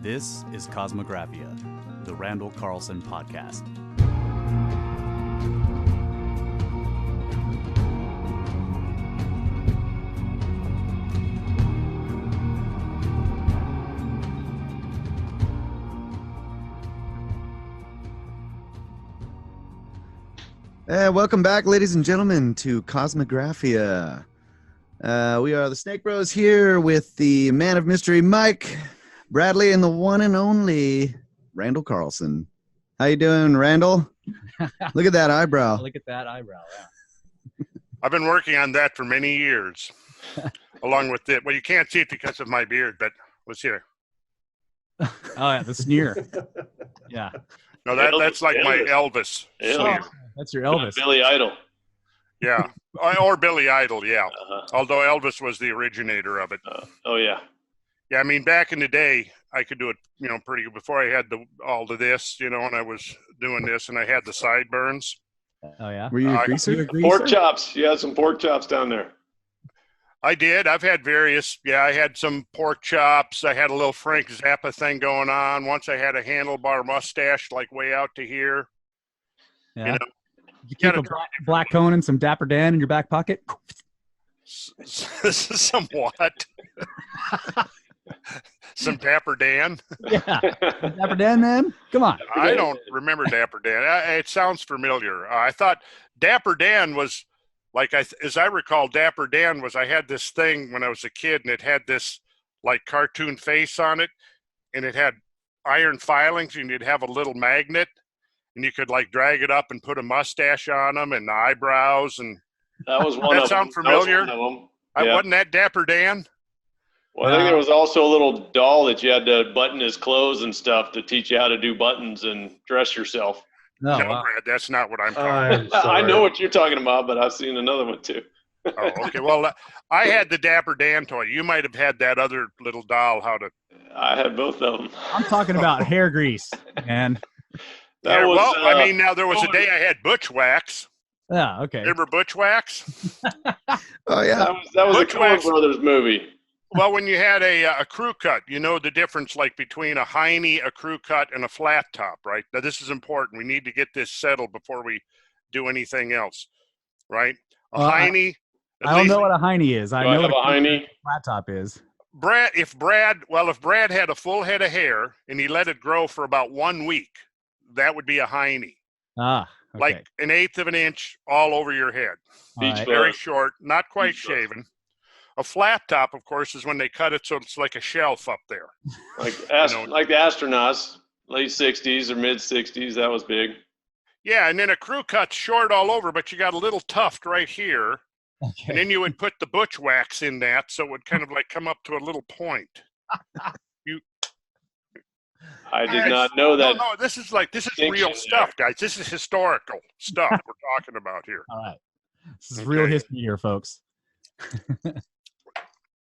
This is Cosmographia, the RandallCarlson podcast. Welcome back, ladies and gentlemen, to Kosmographia. We are the Snake Bros here with the man of mystery, Mike Bradley, and the one and only RandallCarlson. How you doing, Randall? Look at that eyebrow. Look at that eyebrow, yeah. I've been working on that for many years, along with it. Well, you can't see it because of my beard, but let's hear. Oh, yeah, the sneer. Yeah. No, that's like my Elvis. Oh, that's your Elvis. Billy Idol. Yeah, or Billy Idol, yeah. Although Elvis was the originator of it. Oh, yeah. Yeah, I mean, back in the day, I could do it, pretty good. Before I had all of this, and I was doing this, and I had the sideburns. Oh, yeah? Were you a greaser? Pork chops. You had some pork chops down there. I did. I've had various. Yeah, I had some pork chops. I had a little Frank Zappa thing going on. Once I had a handlebar mustache, like way out to here. Yeah. You keep a black cone and some Dapper Dan in your back pocket? Somewhat. Some Dapper Dan. Yeah. Dapper Dan, man? Come on. I don't remember Dapper Dan. It sounds familiar. I thought Dapper Dan was, as I recall, Dapper Dan was, I had this thing when I was a kid, and it had this, cartoon face on it, and it had iron filings, and you'd have a little magnet, and you could, drag it up and put a mustache on them and eyebrows. And that was one of them. That sound familiar? That was one of them. Yeah. Wasn't that Dapper Dan? Well, I think there was also a little doll that you had to button his clothes and stuff to teach you how to do buttons and dress yourself. No, wow. Brad, that's not what I'm talking about. I know what you're talking about, but I've seen another one too. Oh, okay. Well, I had the Dapper Dan toy. You might have had that other little doll. I had both of them. I'm talking about hair grease, man. Now there was a day I had Butch Wax. Yeah, okay. Remember Butch Wax? Oh, yeah. That was a Coen Brothers movie. Well, when you had a crew cut, the difference between a hiney, a crew cut, and a flat top, right? Now, this is important. We need to get this settled before we do anything else, right? A hiney. I don't know what a hiney is. I know what a hiney flat top is. If Brad had a full head of hair and he let it grow for about 1 week, that would be a hiney. Ah, okay. Like an eighth of an inch all over your head. Very short, not quite shaven. A flat top, of course, is when they cut it so it's like a shelf up there. Like the astronauts, late 60s or mid 60s, that was big. Yeah, and then a crew cut's short all over, but you got a little tuft right here. Okay. And then you would put the Butch Wax in that, so it would kind of come up to a little point. I did not know that. No, this is real stuff, guys. This is historical stuff we're talking about here. All right. This is real history here, folks.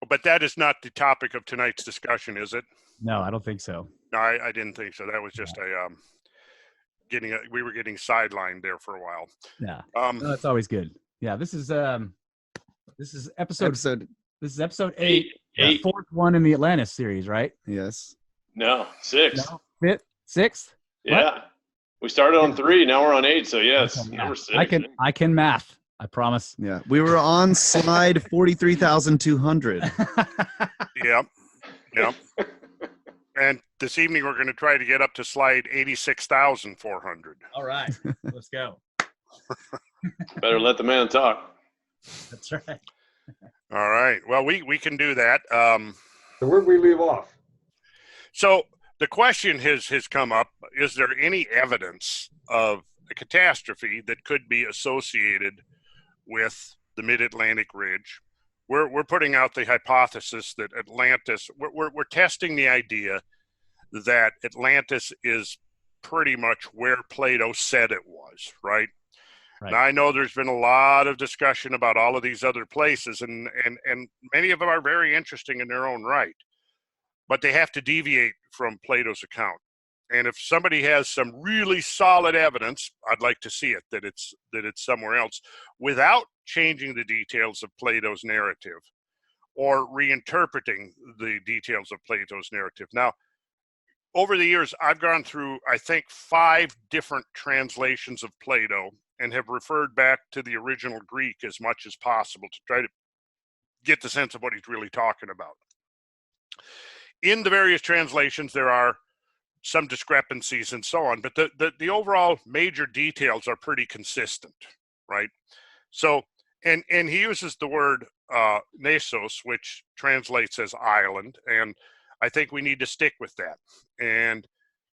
But that is not the topic of tonight's discussion, is it? No, I don't think so. No, I didn't think so. That was just we were getting sidelined there for a while. Yeah. No, that's always good. Yeah, this is episode 8. The fourth one in the Atlantis series, right? Yes. No, 6. No, fifth, 6th? Yeah. What? We started on 3, now we're on 8, so yes, okay, number 6. I can math. I promise. Yeah, we were on slide 43,200. Yep. And this evening we're going to try to get up to slide 86,400. All right, let's go. Better let the man talk. That's right. All right. Well, we can do that. So where'd we leave off? So the question has come up: is there any evidence of a catastrophe that could be associated with the Mid-Atlantic Ridge? We're putting out the hypothesis that Atlantis. We're testing the idea that Atlantis is pretty much where Plato said it was, right? Right. Now, I know there's been a lot of discussion about all of these other places, and many of them are very interesting in their own right, but they have to deviate from Plato's account. And if somebody has some really solid evidence, I'd like to see it, that it's somewhere else, without changing the details of Plato's narrative or reinterpreting the details of Plato's narrative. Now, over the years, I've gone through, I think, 5 different translations of Plato and have referred back to the original Greek as much as possible to try to get the sense of what he's really talking about. In the various translations, there are some discrepancies and so on, but the overall major details are pretty consistent, right? So, and he uses the word Nasos, which translates as island, and I think we need to stick with that. And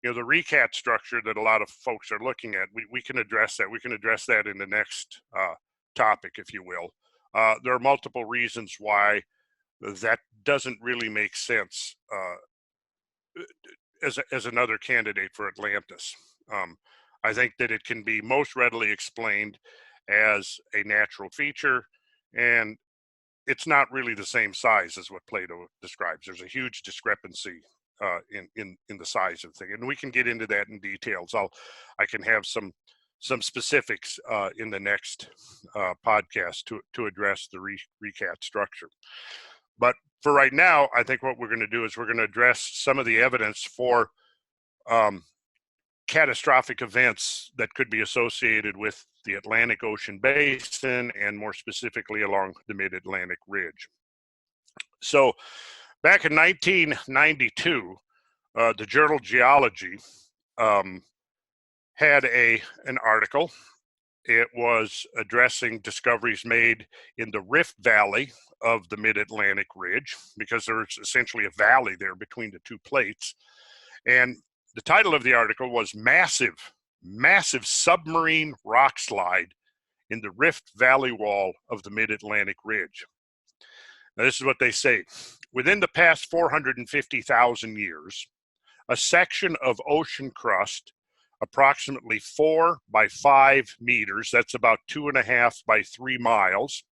the Richat structure that a lot of folks are looking at, we can address that. We can address that in the next topic, if you will. There are multiple reasons why that doesn't really make sense as another candidate for Atlantis. I think that it can be most readily explained as a natural feature, and it's not really the same size as what Plato describes. There's a huge discrepancy in the size of the thing, and we can get into that in details. I can have some specifics in the next podcast to address the Richat structure. But for right now, I think what we're going to do is we're going to address some of the evidence for catastrophic events that could be associated with the Atlantic Ocean basin, and more specifically along the mid-Atlantic ridge. So back in 1992, the journal Geology had an article. It was addressing discoveries made in the Rift Valley of the mid-Atlantic ridge, because there's essentially a valley there between the two plates. And the title of the article was Massive Submarine Rock Slide in the Rift Valley Wall of the Mid-Atlantic Ridge. Now, this is what they say. Within the past 450,000 years, a section of ocean crust, approximately 4 by 5 meters, that's about 2.5 by 3 miles,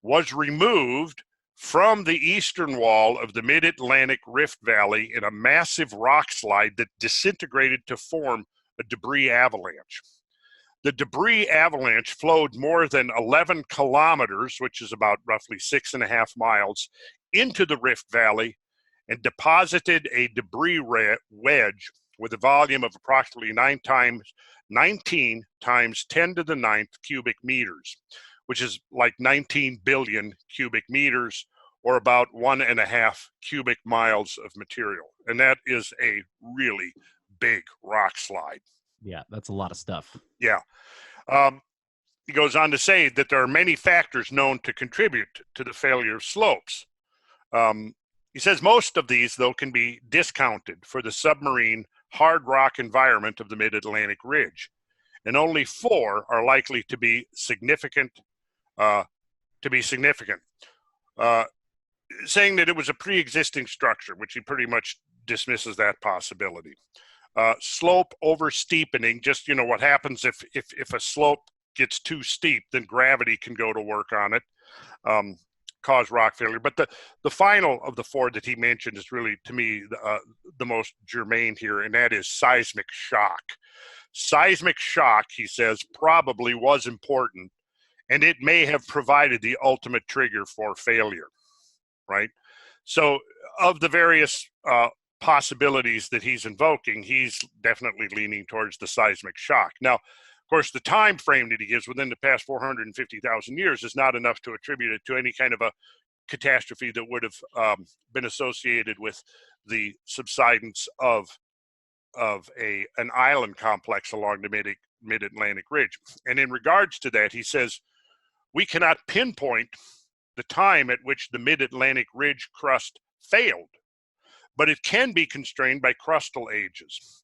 was removed from the eastern wall of the mid-Atlantic Rift Valley in a massive rock slide that disintegrated to form a debris avalanche. The debris avalanche flowed more than 11 kilometers, which is about roughly 6.5 miles, into the Rift Valley and deposited a debris wedge with a volume of approximately 19 times 10 to the 9th cubic meters, which is like 19 billion cubic meters, or about 1.5 cubic miles of material. And that is a really big rock slide. Yeah, that's a lot of stuff. Yeah. He goes on to say that there are many factors known to contribute to the failure of slopes. He says most of these, though, can be discounted for the submarine hard rock environment of the mid-Atlantic ridge, and only 4 are likely to be significant. Saying that it was a pre-existing structure, which he pretty much dismisses that possibility. Slope over steepening, just what happens if a slope gets too steep, then gravity can go to work on it, cause rock failure. But the final of the 4 that he mentioned is really, to me, the most germane here, and that is seismic shock. Seismic shock, he says, probably was important, and it may have provided the ultimate trigger for failure, right? So of the various possibilities that he's invoking, he's definitely leaning towards the seismic shock. Now, of course, the time frame that he gives within the past 450,000 years is not enough to attribute it to any kind of a catastrophe that would have been associated with the subsidence of an island complex along the mid-Atlantic ridge. And in regards to that, he says, we cannot pinpoint the time at which the mid-Atlantic ridge crust failed, but it can be constrained by crustal ages.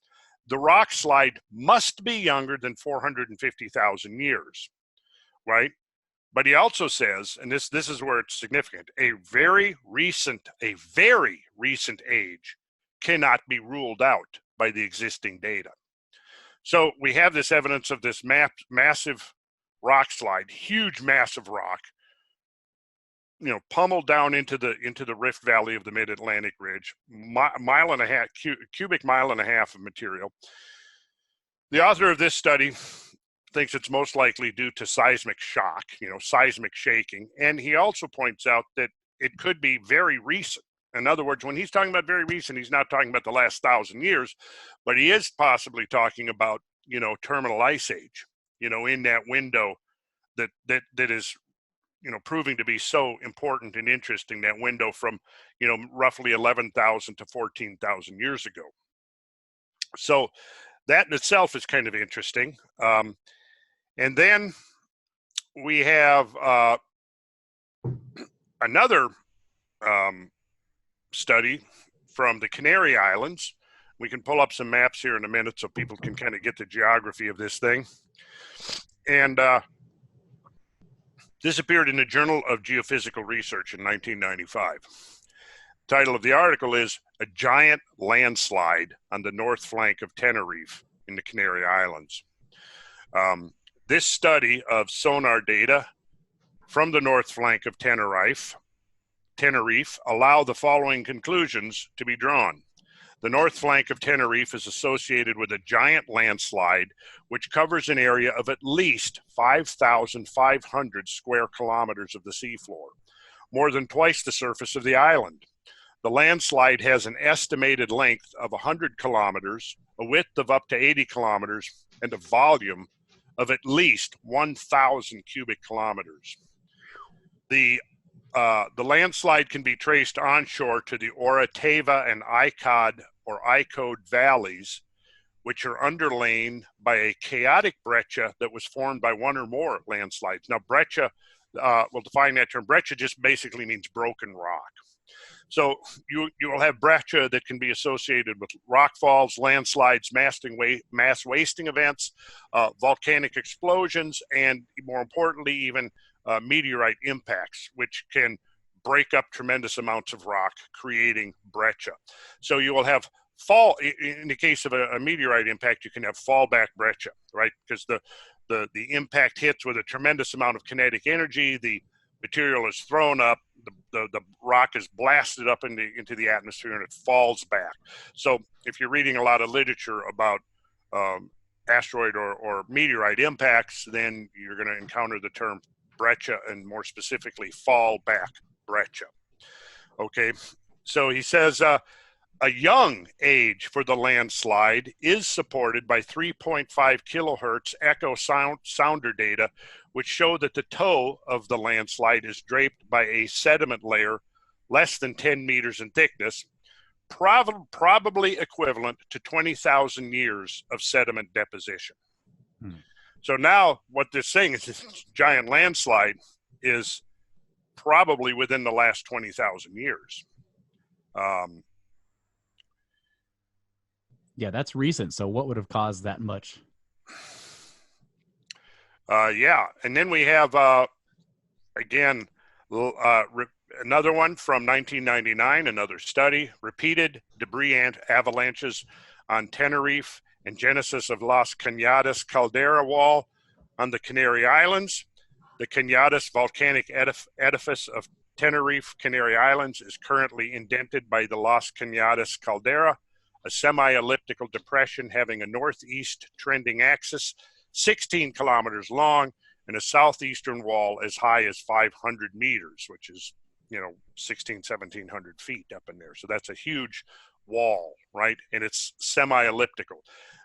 The rock slide must be younger than 450,000 years, right? But he also says, and this is where it's significant, a very recent age cannot be ruled out by the existing data. So we have this evidence of this massive rock slide, huge, massive rock, pummeled down into the Rift Valley of the Mid-Atlantic Ridge, cubic mile and a half of material. The author of this study thinks it's most likely due to seismic shock, seismic shaking, and he also points out that it could be very recent. In other words, when he's talking about very recent, he's not talking about the last 1,000 years, but he is possibly talking about, terminal ice age, in that window that is, proving to be so important and interesting, that window from, roughly 11,000 to 14,000 years ago. So that in itself is kind of interesting. And then we have another study from the Canary Islands. We can pull up some maps here in a minute so people can kind of get the geography of this thing. And this appeared in the Journal of Geophysical Research in 1995. The title of the article is "A Giant Landslide on the North Flank of Tenerife in the Canary Islands." This study of sonar data from the north flank of Tenerife allow the following conclusions to be drawn. The north flank of Tenerife is associated with a giant landslide which covers an area of at least 5,500 square kilometers of the seafloor, more than twice the surface of the island. The landslide has an estimated length of 100 kilometers, a width of up to 80 kilometers, and a volume of at least 1,000 cubic kilometers. The landslide can be traced onshore to the Oratava and Icod valleys, which are underlain by a chaotic breccia that was formed by one or more landslides. Now, breccia, we'll define that term. Breccia just basically means broken rock. So you will have breccia that can be associated with rockfalls, landslides, mass wasting events, volcanic explosions, and more importantly, even meteorite impacts, which can break up tremendous amounts of rock, creating breccia. So you will have in the case of a meteorite impact, you can have fallback breccia, right? Because the impact hits with a tremendous amount of kinetic energy, the material is thrown up, the rock is blasted up into the atmosphere, and it falls back. So if you're reading a lot of literature about asteroid or meteorite impacts, then you're going to encounter the term breccia, and more specifically fallback breccia. Okay, so he says a young age for the landslide is supported by 3.5 kilohertz echo sounder data, which show that the toe of the landslide is draped by a sediment layer less than 10 meters in thickness, probably equivalent to 20,000 years of sediment deposition. So now what this thing is, this giant landslide is probably within the last 20,000 years. Yeah, that's recent. So what would have caused that much? Yeah, and then we have, again, another one from 1999, another study, repeated debris avalanches on Tenerife and genesis of Las Cañadas Caldera wall on the Canary Islands. The Cañadas volcanic edifice of Tenerife, Canary Islands, is currently indented by the Las Cañadas Caldera, a semi-elliptical depression having a northeast trending axis 16 kilometers long and a southeastern wall as high as 500 meters, which is, 1,700 feet up in there. So that's a huge wall, right? And it's semi-elliptical.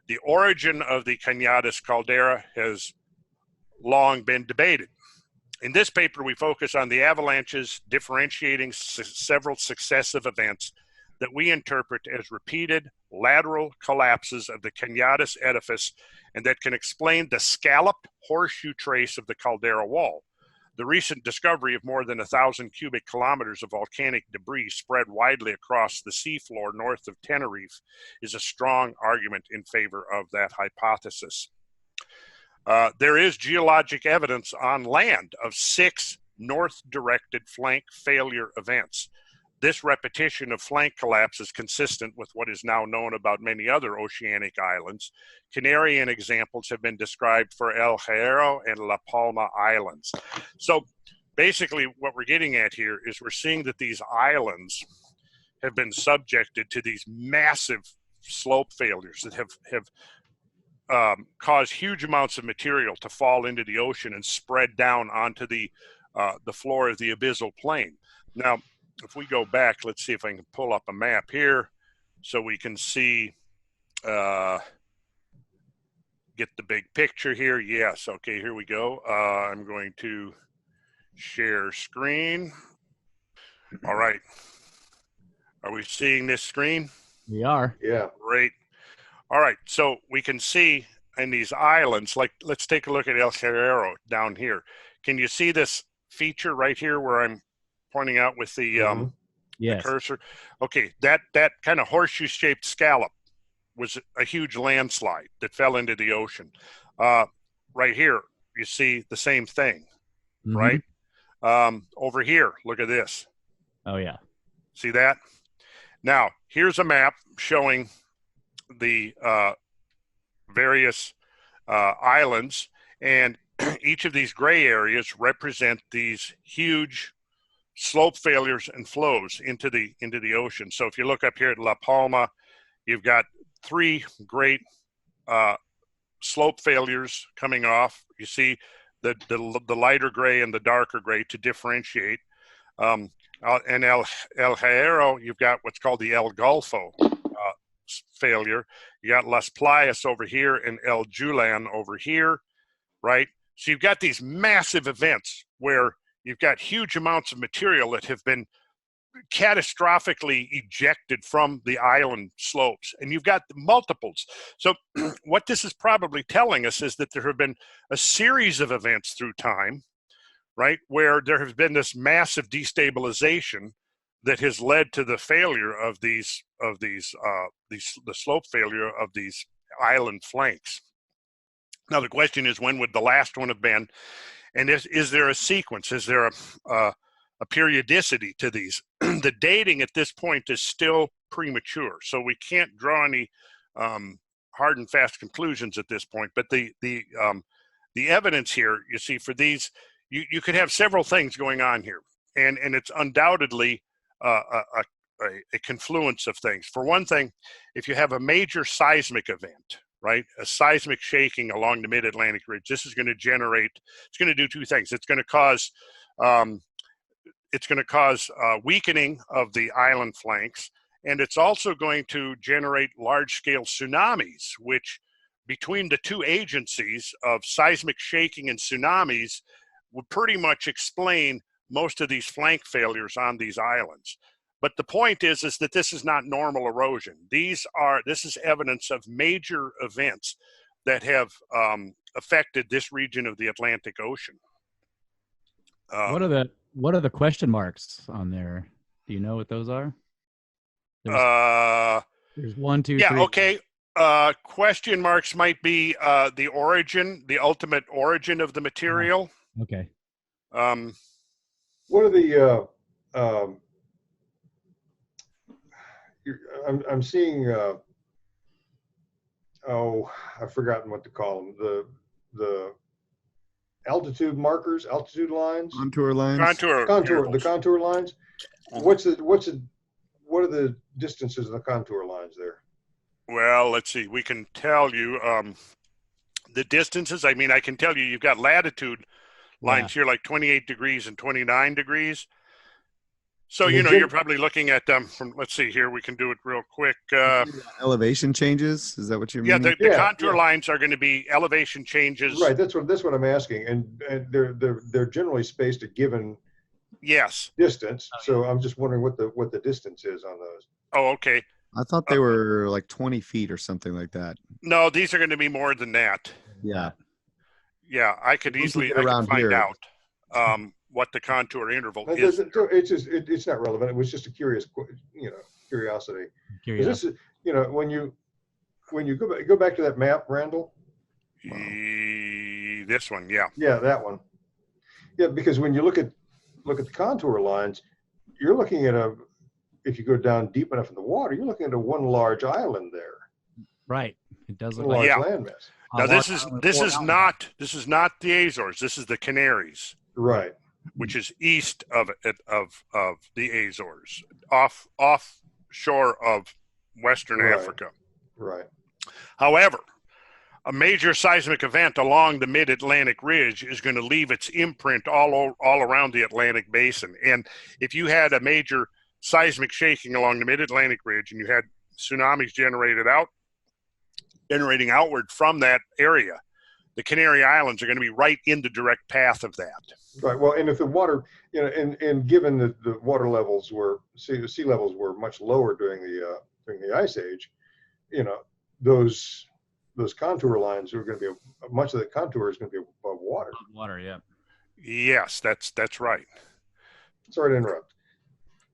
The origin of the Cañadas Caldera has long been debated. In this paper, we focus on the avalanches, differentiating several successive events that we interpret as repeated lateral collapses of the Cañadas edifice, and that can explain the scalloped horseshoe trace of the caldera wall. The recent discovery of more than 1,000 cubic kilometers of volcanic debris spread widely across the seafloor north of Tenerife is a strong argument in favor of that hypothesis. There is geologic evidence on land of 6 north-directed flank failure events. This repetition of flank collapse is consistent with what is now known about many other oceanic islands. Canarian examples have been described for El Hierro and La Palma Islands. So basically what we're getting at here is we're seeing that these islands have been subjected to these massive slope failures that have caused huge amounts of material to fall into the ocean and spread down onto the floor of the abyssal plain. Now, if we go back, let's see if I can pull up a map here so we can see, get the big picture here. Yes, okay, here we go. I'm going to share screen. All right. Are we seeing this screen? We are. Yeah. Great. All right, so we can see in these islands, like let's take a look at El Hierro down here. Can you see this feature right here where I'm pointing out with the, the cursor? Okay, that kind of horseshoe-shaped scallop was a huge landslide that fell into the ocean. Right here, you see the same thing, right? Over here, look at this. Oh, yeah. See that? Now, here's a map showing the various islands, and each of these gray areas represent these huge slope failures and flows into the ocean. So if you look up here at La Palma, you've got 3 great slope failures coming off. You see the lighter gray and the darker gray to differentiate. And El Hierro, you've got what's called the El Golfo failure. You got Las Playas over here and El Julian over here, right? So you've got these massive events where you've got huge amounts of material that have been catastrophically ejected from the island slopes, and you've got multiples. So what this is probably telling us is that there have been a series of events through time, right, where there has been this massive destabilization that has led to the failure of the slope failure of these island flanks. Now the question is, when would the last one have been, and is there a sequence? Is there a periodicity to these? The dating at this point is still premature, so we can't draw any hard and fast conclusions at this point. But the evidence here, you see, for these, you could have several things going on here, and it's undoubtedly a confluence of things. For one thing, if you have a major seismic event, right, a seismic shaking along the mid-Atlantic ridge, this is going to generate, it's going to do 2 things. It's going to cause weakening of the island flanks, and it's also going to generate large-scale tsunamis, which between the 2 agencies of seismic shaking and tsunamis would pretty much explain most of these flank failures on these islands. But the point is that this is not normal erosion. This is evidence of major events that have affected this region of the Atlantic Ocean. What are the question marks on there? Do you know what those are? There's 1, 2, 3. Yeah, okay. Question marks might be the origin, the ultimate origin of the material. Okay. What are the I'm seeing I've forgotten what to call them, the altitude markers, altitude lines, Contour lines. The contour lines. What are the distances of the contour lines there? Well, let's see. We can tell you the distances. I mean, I can tell you've got latitude lines here, like 28 degrees and 29 degrees. So, you're probably looking at them from, let's see here, we can do it real quick. Elevation changes? Is that what you mean? Yeah, the contour lines are going to be elevation changes. Right, that's what I'm asking. And they're generally spaced a given distance. So I'm just wondering what the distance is on those. Oh, okay. I thought they were like 20 feet or something like that. No, these are going to be more than that. Yeah. Yeah, I could find out what the contour interval is. It's not relevant. It was just a curiosity. This is, when you go back to that map, Randall. This one, yeah. Yeah, that one. Yeah, because when you look at the contour lines, you're looking at if you go down deep enough in the water, you're looking at one large island there. Right. It does look like large landmass. Now this is not the Azores. This is the Canaries. Right. Which is east of the Azores, offshore of Western Africa. Right. However, a major seismic event along the mid-Atlantic ridge is going to leave its imprint all around the Atlantic basin. And if you had a major seismic shaking along the mid-Atlantic ridge, and you had tsunamis generating outward from that area, the Canary Islands are going to be right in the direct path of that. Right. Well, and if the water, you know, and given that the water levels were sea levels were much lower during the ice age, you know, those contour lines are going to be much of the contour is going to be above water. Water, yeah. Yes, that's right. Sorry to interrupt.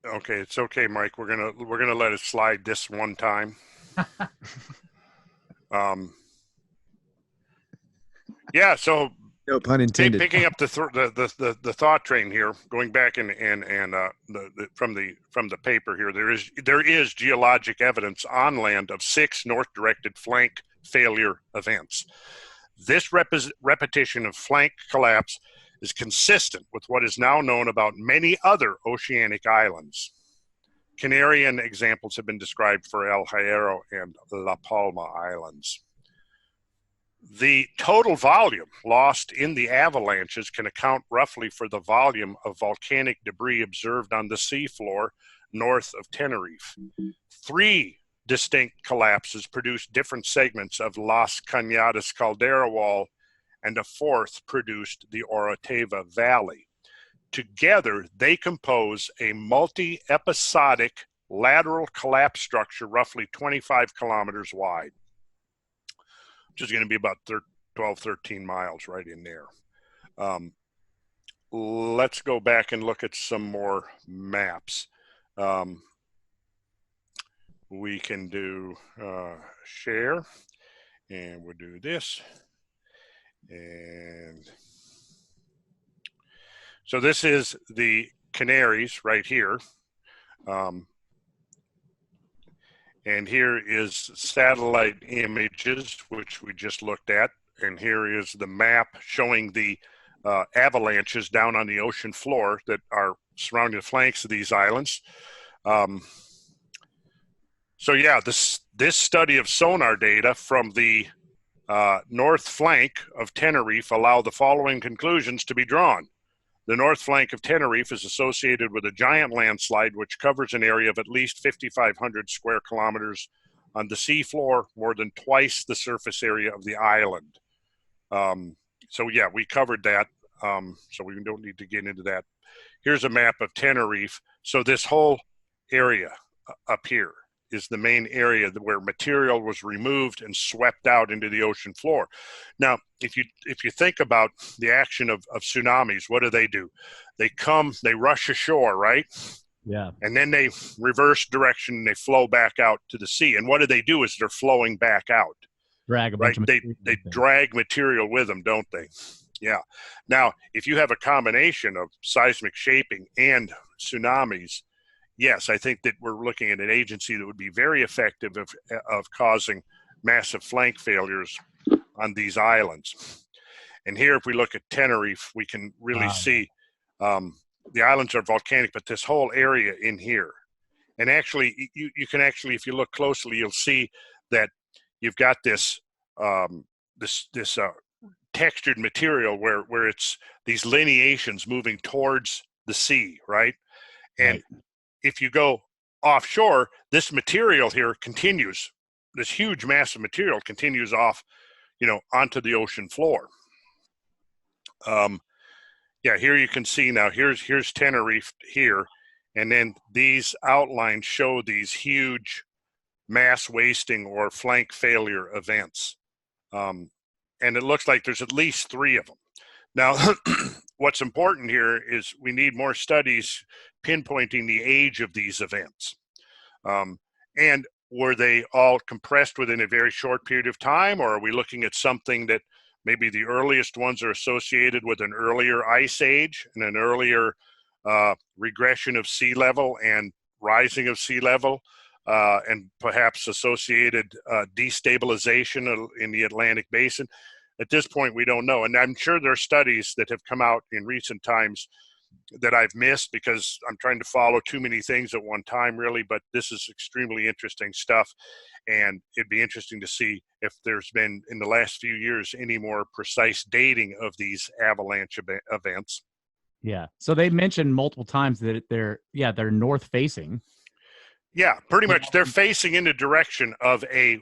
Okay, it's okay, Mike. We're gonna let it slide this one time. Yeah. So No pun intended. picking up the thought train here, going back and from the paper here, there is geologic evidence on land of 6 north-directed flank failure events. This repetition of flank collapse is consistent with what is now known about many other oceanic islands. Canarian examples have been described for El Hierro and La Palma Islands. The total volume lost in the avalanches can account roughly for the volume of volcanic debris observed on the seafloor north of Tenerife. 3 distinct collapses produced different segments of Las Cañadas Caldera Wall, and a 4th produced the Orotava Valley. Together, they compose a multi-episodic lateral collapse structure roughly 25 kilometers wide, which is going to be about 12, 13 miles right in there. Let's go back and look at some more maps. We can do share, and we'll do this. And so this is the Canaries right here. And here is satellite images, which we just looked at. And here is the map showing the avalanches down on the ocean floor that are surrounding the flanks of these islands. So yeah, this study of sonar data from the north flank of Tenerife allow the following conclusions to be drawn. The north flank of Tenerife is associated with a giant landslide which covers an area of at least 5,500 square kilometers on the seafloor, more than twice the surface area of the island. So yeah, we covered that, so we don't need to get into that. Here's a map of Tenerife. So this whole area up here is the main area where material was removed and swept out into the ocean floor. Now, if you think about the action of tsunamis, what do? They come, they rush ashore, right? Yeah. And then they reverse direction and they flow back out to the sea. And what do is they're flowing back out. Drag a bunch of material. They drag material with them, don't they? Yeah. Now, if you have a combination of seismic shaping and tsunamis, yes, I think that we're looking at an agency that would be very effective of causing massive flank failures on these islands. And here, if we look at Tenerife, we can really see the islands are volcanic, but this whole area in here. And actually, you can actually, if you look closely, you'll see that you've got this textured material where it's these lineations moving towards the sea, right? And if you go offshore, this material here continues. This huge mass of material continues off, onto the ocean floor. Yeah, here you can see now. Here's Tenerife here, and then these outlines show these huge mass wasting or flank failure events, and it looks like there's at least 3 of them. Now, what's important here is we need more studies pinpointing the age of these events. And were they all compressed within a very short period of time, or are we looking at something that maybe the earliest ones are associated with an earlier ice age and an earlier regression of sea level and rising of sea level, and perhaps associated destabilization in the Atlantic basin? At this point, we don't know. And I'm sure there are studies that have come out in recent times that I've missed because I'm trying to follow too many things at one time, really. But this is extremely interesting stuff. And it'd be interesting to see if there's been, in the last few years, any more precise dating of these avalanche events. Yeah. So they mentioned multiple times that they're north facing. Yeah, pretty much. They're facing in the direction of a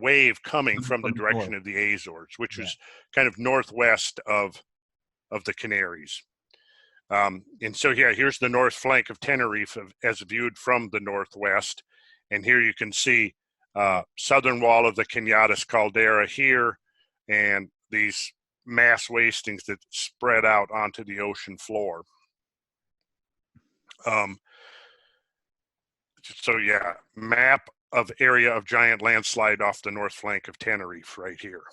wave coming from the direction north of the Azores, which is kind of northwest of the Canaries. And so, here's the north flank of Tenerife as viewed from the northwest. And here you can see southern wall of the Cañadas Caldera here, and these mass wastings that spread out onto the ocean floor. Map of area of giant landslide off the north flank of Tenerife right here.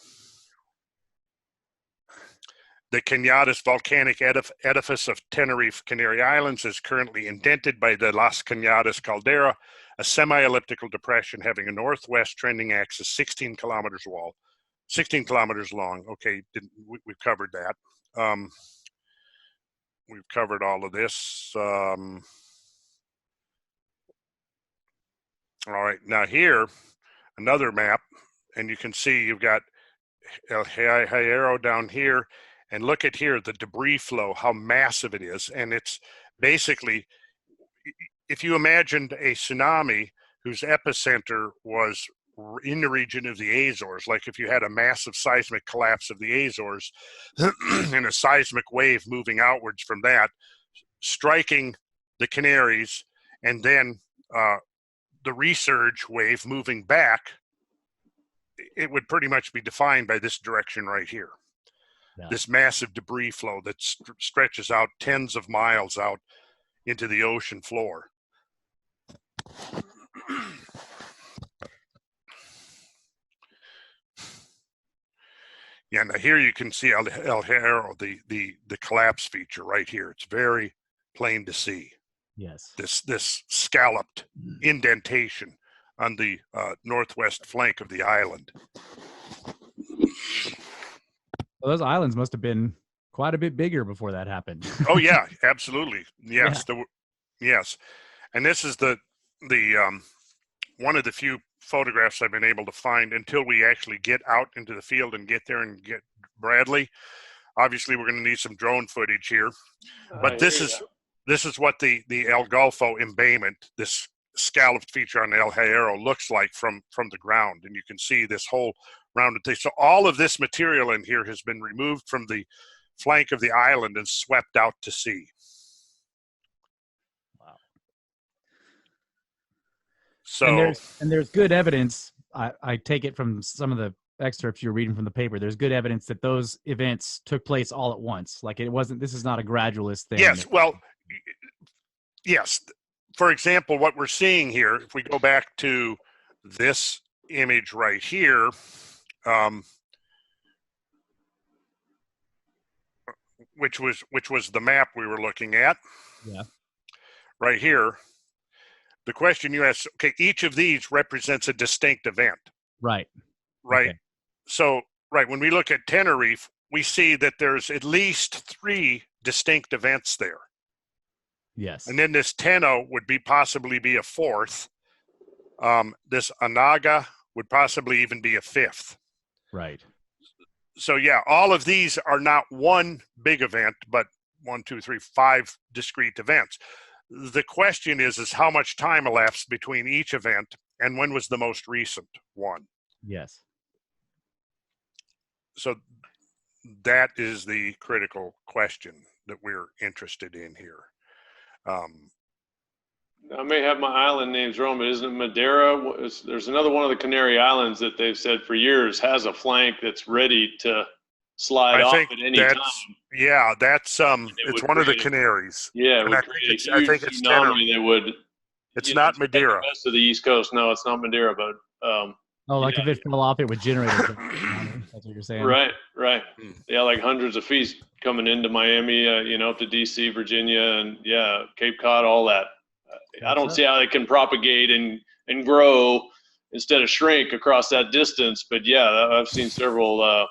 The Cañadas volcanic edifice of Tenerife, Canary Islands is currently indented by the Las Cañadas Caldera, a semi-elliptical depression having a northwest trending axis 16 kilometers long. Okay, we've covered that. We've covered all of this. All right, now here, another map, and you can see you've got El Hierro down here, and look at here, the debris flow, how massive it is. And it's basically, if you imagined a tsunami whose epicenter was in the region of the Azores, like if you had a massive seismic collapse of the Azores and a seismic wave moving outwards from that, striking the Canaries, and then the resurge wave moving back, it would pretty much be defined by this direction right here. Yeah. This massive debris flow that stretches out tens of miles out into the ocean floor. Yeah, now here you can see El Hierro, the collapse feature right here. It's very plain to see. Yes. This scalloped indentation on the northwest flank of the island. Well, those islands must have been quite a bit bigger before that happened. Oh yeah, absolutely. Yes, yeah. Yes, and this is the one of the few photographs I've been able to find until we actually get out into the field and get there and get Bradley. Obviously, we're going to need some drone footage here, but this is what the El Golfo embayment, this scalloped feature on El Hierro, looks like from the ground, and you can see this whole rounded thing. So all of this material in here has been removed from the flank of the island and swept out to sea. Wow. So and there's good evidence. I take it from some of the excerpts you're reading from the paper. There's good evidence that those events took place all at once. Like this is not a gradualist thing. Yes. Well, yes. For example, what we're seeing here, if we go back to this image right here, which was the map we were looking at. Yeah. Right here. The question you asked, okay, each of these represents a distinct event. Right. Right. Okay. So, when we look at Tenerife, we see that there's at least 3 distinct events there. Yes. And then this Teno would possibly be a 4th. This Anaga would possibly even be a 5th. Right. So all of these are not one big event, but 1, 2, 3, 5 discrete events. The question is how much time elapsed between each event, and when was the most recent one? Yes. So that is the critical question that we're interested in here. I may have my island names wrong, but isn't it Madeira? There's another one of the Canary Islands that they've said for years has a flank that's ready to slide off at any time. Yeah, that's it's one of the Canaries. Yeah, I think it's tsunami that would. It's not Madeira. The rest of the East Coast, no, it's not Madeira, but if it fell off, it would generate. That's what you're saying. Right. Yeah, like hundreds of feet coming into Miami, up to DC, Virginia, and Cape Cod, all that. I don't see how it can propagate and grow instead of shrink across that distance. But I've seen several,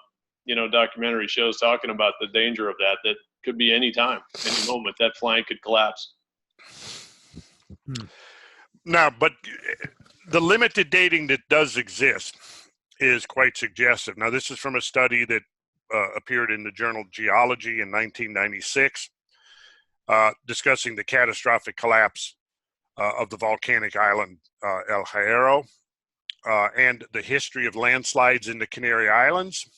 documentary shows talking about the danger of that. That could be any time, any moment that flank could collapse. Now, but the limited dating that does exist is quite suggestive. Now, this is from a study that appeared in the journal Geology in 1996. discussing the catastrophic collapse of the volcanic island El Hierro and the history of landslides in the Canary Islands.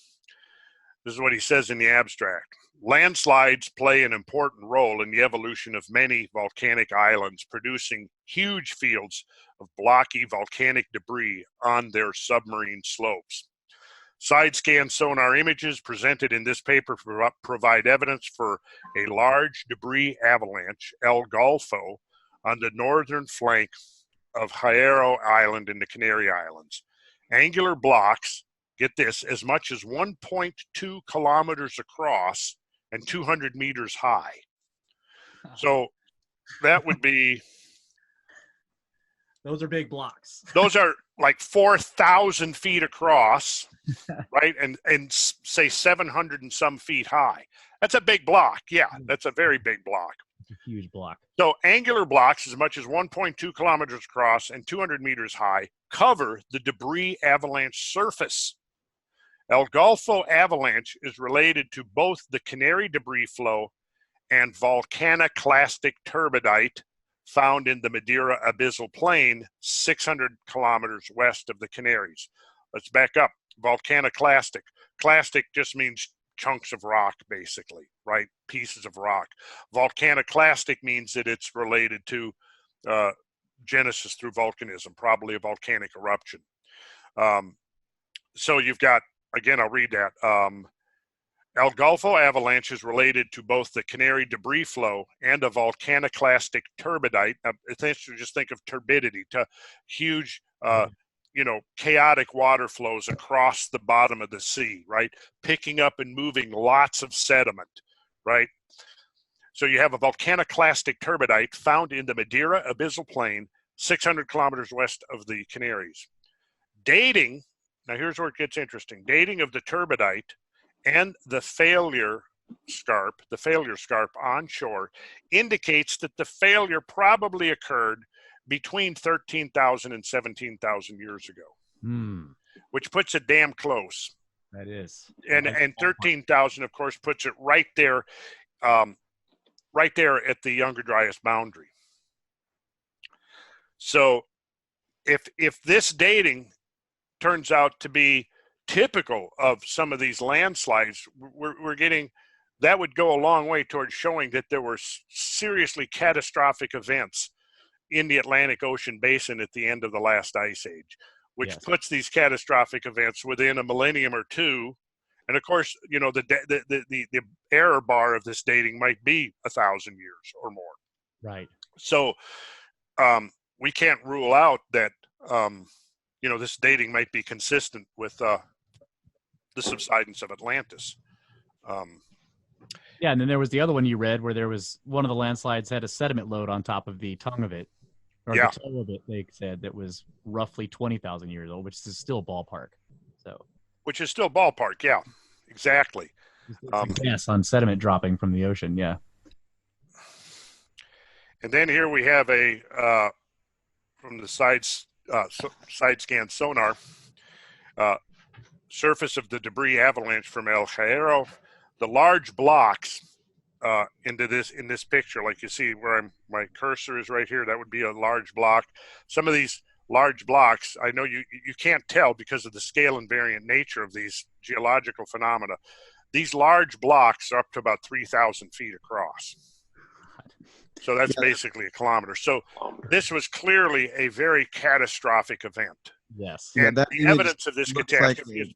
This is what he says in the abstract. Landslides play an important role in the evolution of many volcanic islands, producing huge fields of blocky volcanic debris on their submarine slopes. Side-scan sonar images presented in this paper provide evidence for a large debris avalanche, El Golfo, on the northern flank of Hierro Island in the Canary Islands. Angular blocks, get this, as much as 1.2 kilometers across and 200 meters high. So that would be... Those are big blocks. Those are like 4,000 feet across, right? And say 700 and some feet high. That's a big block. Yeah, that's a very big block. It's a huge block. So angular blocks as much as 1.2 kilometers across and 200 meters high cover the debris avalanche surface. El Golfo avalanche is related to both the Canary debris flow and volcaniclastic turbidite found in the Madeira abyssal plain 600 kilometers west of the Canaries. Let's back up. Volcaniclastic. Clastic just means chunks of rock, basically, right? Pieces of rock. Volcaniclastic means that it's related to genesis through volcanism, probably a volcanic eruption. So you've got, again, I'll read that. El Golfo avalanche is related to both the Canary debris flow and a volcaniclastic turbidite. Essentially, just think of turbidity, to huge, chaotic water flows across the bottom of the sea, right? Picking up and moving lots of sediment, right? So you have a volcaniclastic turbidite found in the Madeira abyssal plain, 600 kilometers west of the Canaries. Dating, now here's where it gets interesting. Dating of the turbidite and the failure scarp onshore indicates that the failure probably occurred between 13,000 and 17,000 years ago, which puts it damn close. That is. And 13,000, of course, puts it right there at the Younger Dryas boundary. So if this dating turns out to be typical of some of these landslides, we're getting, that would go a long way towards showing that there were seriously catastrophic events in the Atlantic Ocean basin at the end of the last ice age, which puts these catastrophic events within a millennium or two. And of course, the error bar of this dating might be 1,000 years or more. Right. So we can't rule out that this dating might be consistent with the subsidence of Atlantis. And then there was the other one you read where there was one of the landslides had a sediment load on top of the tongue of it, or the toe of it, they said, that was roughly 20,000 years old, which is still ballpark. Which is still ballpark, yeah, exactly. Yes, on sediment dropping from the ocean, yeah. And then here we have from the side scan sonar, surface of the debris avalanche from El Hierro. The large blocks in this picture, like you see where my cursor is right here, that would be a large block. Some of these large blocks, I know you can't tell because of the scale invariant nature of these geological phenomena. These large blocks are up to about 3,000 feet across. So that's basically a kilometer. So this was clearly a very catastrophic event. Yes. And the evidence of this catastrophe is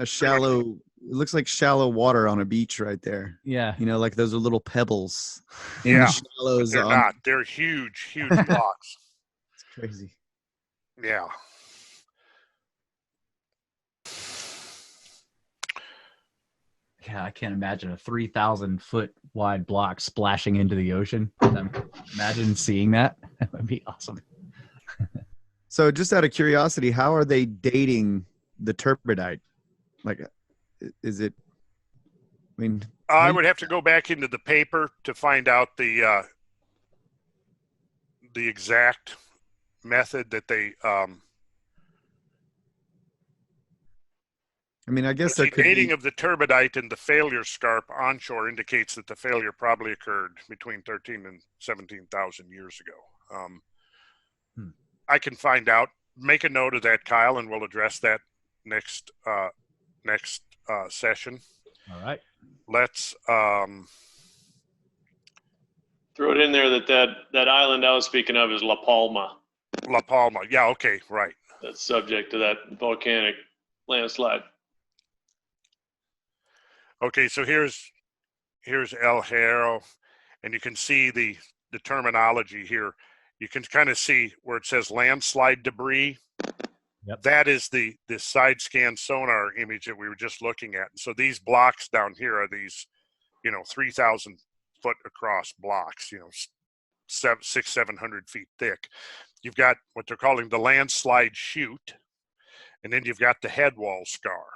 it looks like shallow water on a beach right there. Yeah. Like those are little pebbles in the shallows. They're not. They're huge blocks. It's crazy. Yeah. Yeah, I can't imagine a 3,000 foot wide block splashing into the ocean. Imagine seeing that. That would be awesome. So just out of curiosity, how are they dating the turbidite? Like, is it, I would have to go back into the paper to find out the exact method that they I mean, I guess The there could dating be. of the turbidite and the failure scarp onshore indicates that the failure probably occurred between 13 and 17,000 years ago. I can find out. Make a note of that, Kyle, and we'll address that next session. All right. Let's Throw it in there that island I was speaking of is La Palma. La Palma. Yeah, okay, right. That's subject to that volcanic landslide. Okay, so here's El Hierro, and you can see the terminology here. You can kind of see where it says landslide debris. Yep. That is the side scan sonar image that we were just looking at. So these blocks down here are these, 3,000 foot across blocks, 700 feet thick. You've got what they're calling the landslide chute, and then you've got the head wall scar.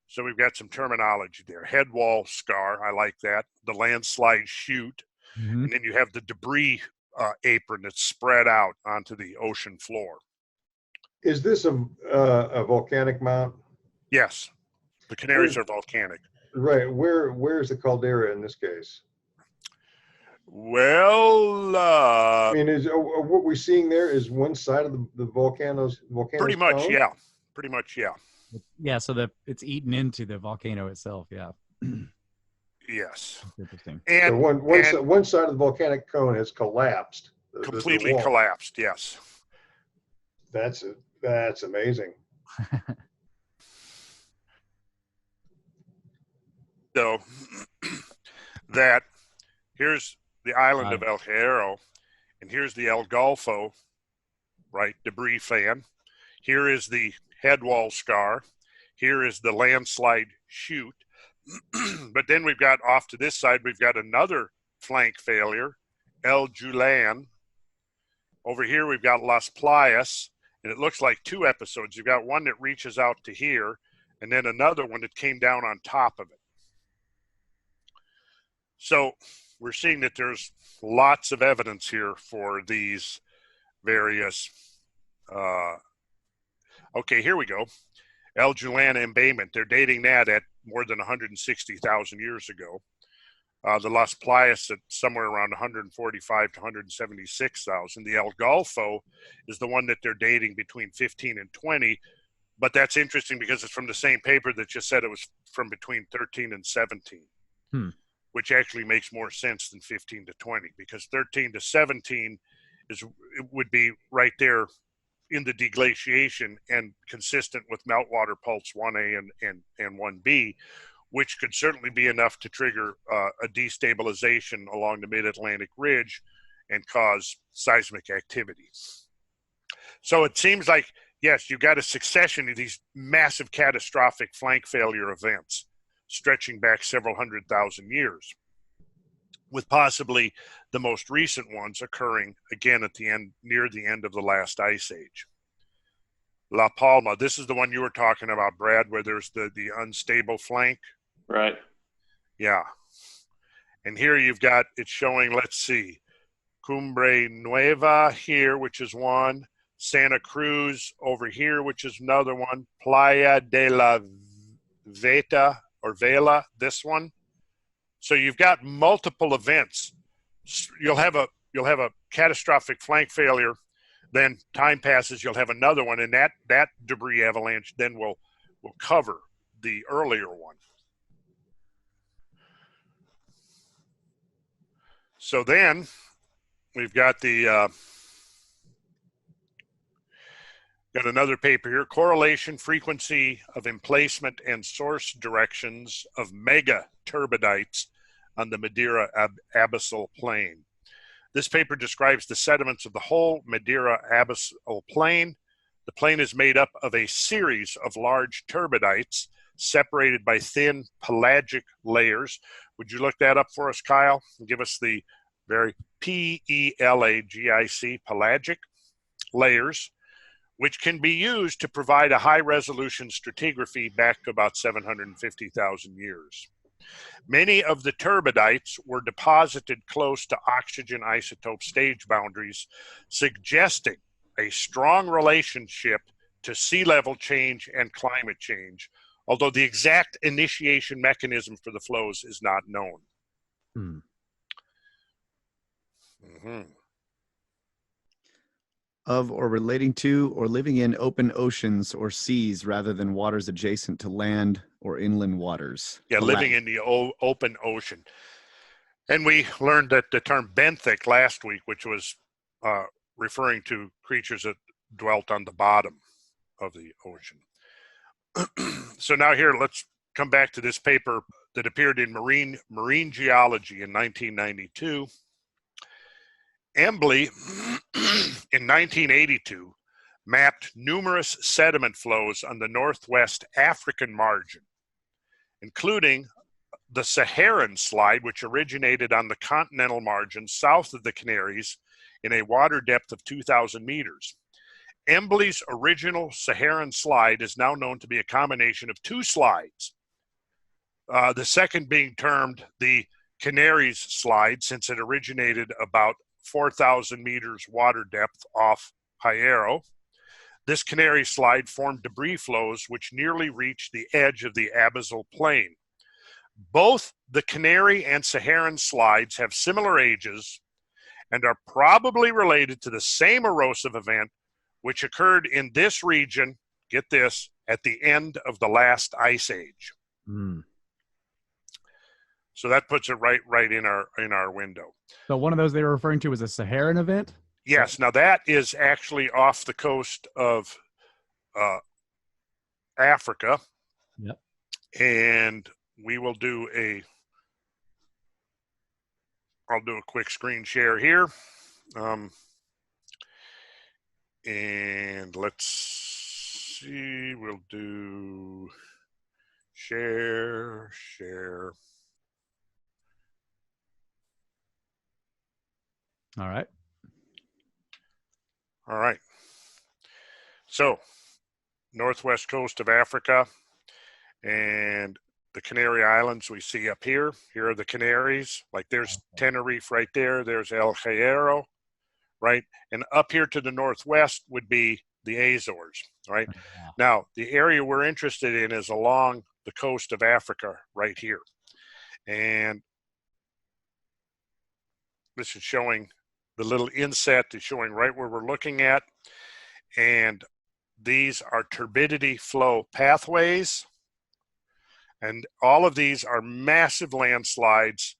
So we've got some terminology there. Head wall scar, I like that. The landslide chute, and then you have the debris apron that's spread out onto the ocean floor. Is this a volcanic mount? Yes, the Canaries are volcanic. Right. Where's the caldera in this case? Well, I mean, is what we're seeing there is one side of the volcano's pretty much, cone? yeah. Pretty much, yeah. Yeah, so it's eaten into the volcano itself. Yeah. Yes. That's interesting. So And one side of the volcanic cone has collapsed. completely wall. collapsed. Yes. That's amazing. So here's the island of El Hierro, and here's the El Golfo, right? Debris fan. Here is the head wall scar. Here is the landslide chute. But then we've got off to this side, we've got another flank failure, El Julian. Over here, we've got Las Playas, and it looks like two episodes. You've got one that reaches out to here, and then another one that came down on top of it. So we're seeing that there's lots of evidence here for these various. Okay, here we go. El Julian embayment. They're dating that at more than 160,000 years ago. The Las Playas at somewhere around 145 to 176,000. The El Golfo is the one that they're dating between 15 and 20. But that's interesting because it's from the same paper that just said it was from between 13 and 17. Which actually makes more sense than 15 to 20, because 13 to 17 would be right there in the deglaciation and consistent with meltwater pulse 1A and 1B, which could certainly be enough to trigger a destabilization along the mid-Atlantic ridge and cause seismic activity. So it seems like, yes, you've got a succession of these massive catastrophic flank failure events stretching back several 100,000 years, with possibly the most recent ones occurring again at the end, near the end of the last ice age. La Palma, this is the one you were talking about, Brad, where there's the unstable flank. Right. Yeah. And here you've got, it's showing, let's see, Cumbre Nueva here, which is one, Santa Cruz over here, which is another one, Playa de la Veta, or Vela, this one. So you've got multiple events. You'll have a catastrophic flank failure, then time passes, you'll have another one, and that debris avalanche then will cover the earlier one. So then we've got got another paper here, correlation frequency of emplacement and source directions of mega turbidites on the Madeira abyssal plain. This paper describes the sediments of the whole Madeira abyssal plain. The plain is made up of a series of large turbidites separated by thin pelagic layers. Would you look that up for us, Kyle? And give us the very PELAGIC, pelagic layers, which can be used to provide a high-resolution stratigraphy back to about 750,000 years. Many of the turbidites were deposited close to oxygen isotope stage boundaries, suggesting a strong relationship to sea level change and climate change, although the exact initiation mechanism for the flows is not known. Hmm. Mm-hmm. Of or relating to or living in open oceans or seas rather than waters adjacent to land or inland waters. Yeah, living in the open ocean. And we learned that the term benthic last week, which was referring to creatures that dwelt on the bottom of the ocean. So now here, let's come back to this paper that appeared in Marine Geology in 1992. Embley, in 1982, mapped numerous sediment flows on the northwest African margin, including the Saharan slide, which originated on the continental margin south of the Canaries in a water depth of 2,000 meters. Embley's original Saharan slide is now known to be a combination of two slides, the second being termed the Canaries slide, since it originated about 4,000 meters water depth off Hierro. This Canary slide formed debris flows which nearly reached the edge of the abyssal plain. Both the Canary and Saharan slides have similar ages and are probably related to the same erosive event which occurred in this region, get this, at the end of the last ice age. Mm. So that puts it right in our window. So one of those they were referring to was a Saharan event? Yes. Now that is actually off the coast of Africa. Yep. And we will I'll do a quick screen share here. And let's see, we'll do share. All right. All right. So, northwest coast of Africa and the Canary Islands we see up here. Here are the Canaries. Like there's Tenerife right there. There's El Hierro, right? And up here to the northwest would be the Azores, right? Yeah. Now, the area we're interested in is along the coast of Africa right here. And this is showing the little inset is showing right where we're looking at. And these are turbidity flow pathways. And all of these are massive landslides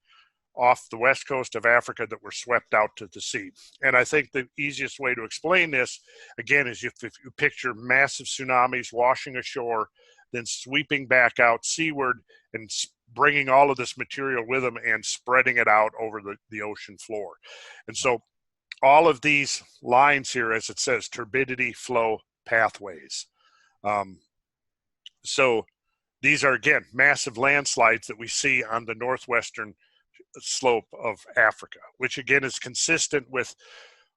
off the west coast of Africa that were swept out to the sea. And I think the easiest way to explain this, again, is if you picture massive tsunamis washing ashore, then sweeping back out seaward and bringing all of this material with them and spreading it out over the ocean floor. And so all of these lines here, as it says, turbidity flow pathways. So these are, again, massive landslides that we see on the northwestern slope of Africa, which again is consistent with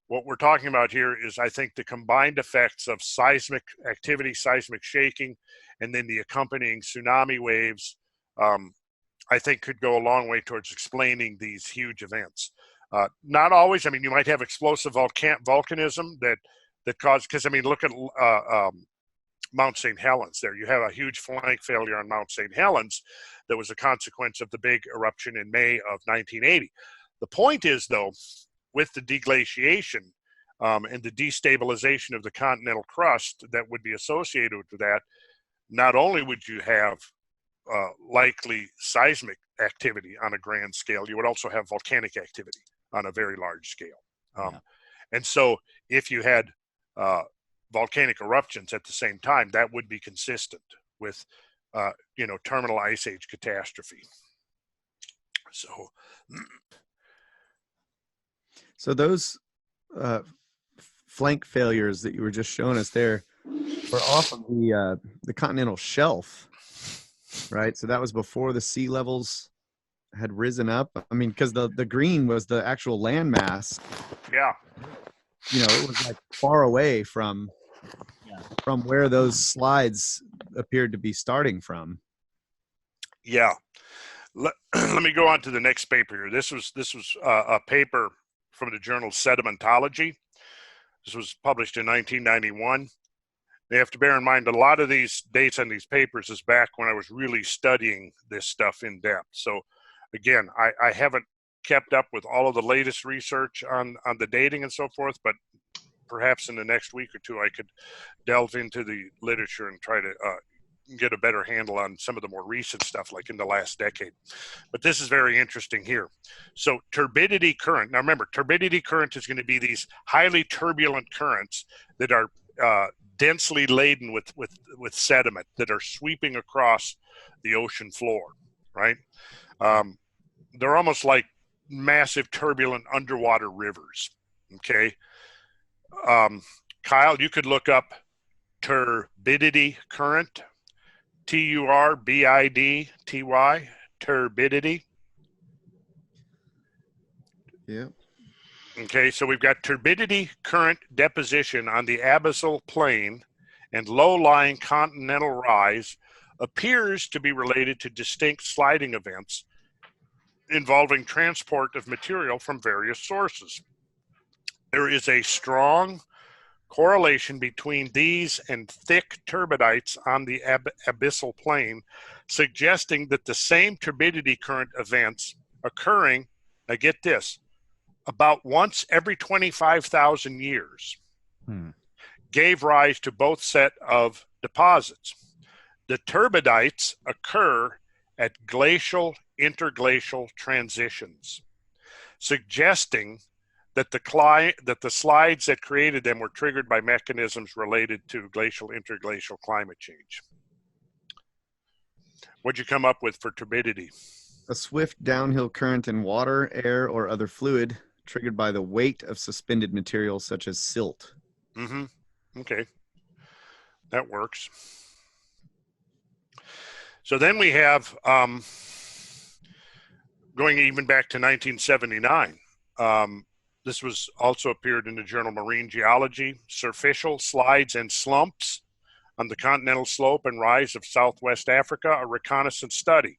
what we're talking about here is, I think, the combined effects of seismic activity, seismic shaking, and then the accompanying tsunami waves, I think could go a long way towards explaining these huge events. Not always. I mean, you might have explosive volcanism that cause, because I mean, look at Mount St. Helens there. You have a huge flank failure on Mount St. Helens that was a consequence of the big eruption in May of 1980. The point is, though, with the deglaciation and the destabilization of the continental crust that would be associated with that, not only would you have likely seismic activity on a grand scale, you would also have volcanic activity on a very large scale. And so if you had volcanic eruptions at the same time, that would be consistent with, terminal ice age catastrophe. So those flank failures that you were just showing us there were off of the continental shelf, right? So that was before the sea levels had risen up. I mean, because the green was the actual landmass. Yeah. It was like far away from where those slides appeared to be starting from. Yeah. Let me go on to the next paper here. This was a paper from the journal Sedimentology. This was published in 1991. You have to bear in mind a lot of these dates on these papers is back when I was really studying this stuff in depth. So again, I haven't kept up with all of the latest research on the dating and so forth, but perhaps in the next week or two I could delve into the literature and try to get a better handle on some of the more recent stuff, like in the last decade. But this is very interesting here. So turbidity current. Now remember, turbidity current is going to be these highly turbulent currents that are densely laden with sediment that are sweeping across the ocean floor, right? They're almost like massive turbulent underwater rivers, okay? Kyle, you could look up turbidity current, turbidity, turbidity. Yeah. Okay, so we've got turbidity current deposition on the abyssal plain and low-lying continental rise appears to be related to distinct sliding events involving transport of material from various sources. There is a strong correlation between these and thick turbidites on the abyssal plain, suggesting that the same turbidity current events occurring, now get this, about once every 25,000 years gave rise to both set of deposits. The turbidites occur at glacial interglacial transitions, suggesting that the slides that created them were triggered by mechanisms related to glacial interglacial climate change. What'd you come up with for turbidity? A swift downhill current in water, air, or other fluid triggered by the weight of suspended materials such as silt. Mm-hmm. Okay. That works. So then we have, going even back to 1979, this was also appeared in the journal Marine Geology, Surficial Slides and Slumps on the Continental Slope and Rise of Southwest Africa, a reconnaissance study.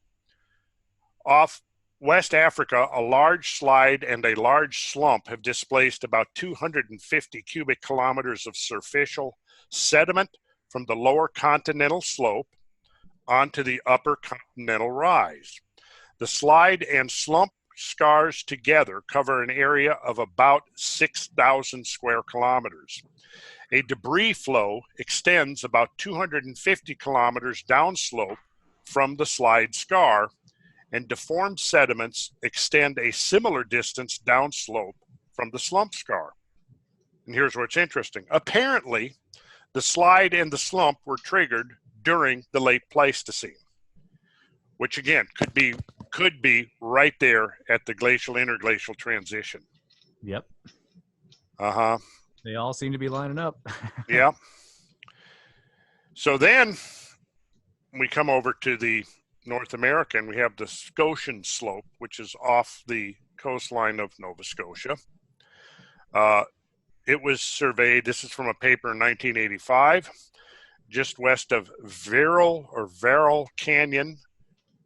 Off West Africa, a large slide and a large slump have displaced about 250 cubic kilometers of surficial sediment from the lower continental slope onto the upper continental rise. The slide and slump scars together cover an area of about 6,000 square kilometers. A debris flow extends about 250 kilometers downslope from the slide scar, and deformed sediments extend a similar distance downslope from the slump scar. And here's what's interesting. Apparently, the slide and the slump were triggered during the late Pleistocene, which again could be right there at the glacial interglacial transition. Yep. Uh-huh. They all seem to be lining up. Yeah. So then we come over to the North America, and we have the Scotian slope, which is off the coastline of Nova Scotia. It was surveyed, this is from a paper in 1985, just west of Verrill Canyon,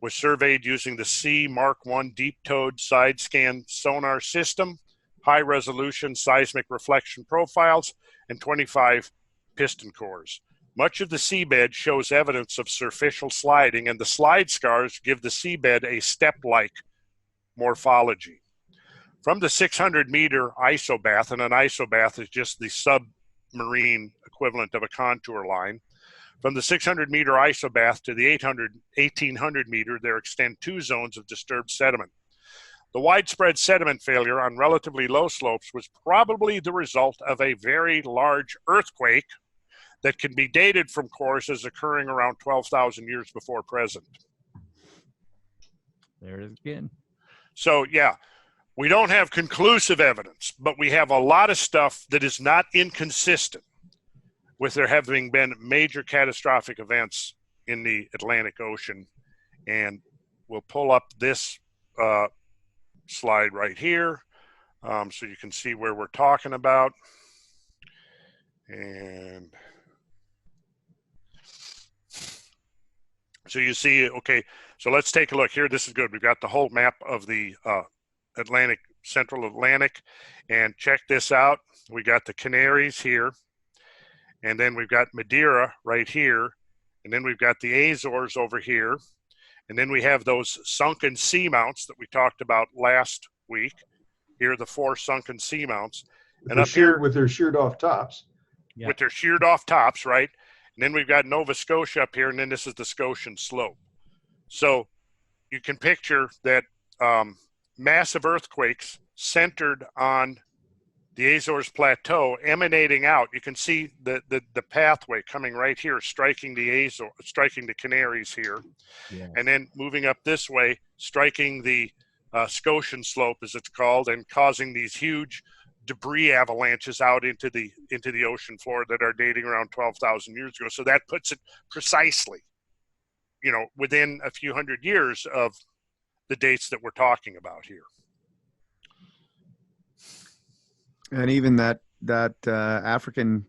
was surveyed using the C Mark I deep-towed side scan sonar system, high-resolution seismic reflection profiles, and 25 piston cores. Much of the seabed shows evidence of surficial sliding, and the slide scars give the seabed a step-like morphology. From the 600-meter isobath, and an isobath is just the submarine equivalent of a contour line, from the 600-meter isobath to the 1800-meter, there extend two zones of disturbed sediment. The widespread sediment failure on relatively low slopes was probably the result of a very large earthquake that can be dated from cores as occurring around 12,000 years before present. There it is again. So, yeah, we don't have conclusive evidence, but we have a lot of stuff that is not inconsistent with there having been major catastrophic events in the Atlantic Ocean. And we'll pull up this slide right here so you can see where we're talking about. And so you see, okay, so let's take a look here. This is good. We've got the whole map of the Central Atlantic, and check this out. We got the Canaries here, and then we've got Madeira right here, and then we've got the Azores over here, and then we have those sunken seamounts that we talked about last week. Here are the 4 sunken seamounts. And up here with their sheared off tops. Yeah. With their sheared off tops, right? And then we've got Nova Scotia up here, and then this is the Scotian slope. So you can picture that massive earthquakes centered on the Azores Plateau emanating out. You can see the pathway coming right here, striking the Canaries here. Yeah. And then moving up this way, striking the Scotian slope, as it's called, and causing these huge debris avalanches out into the ocean floor that are dating around 12,000 years ago. So that puts it precisely, within a few hundred years of the dates that we're talking about here. And even that African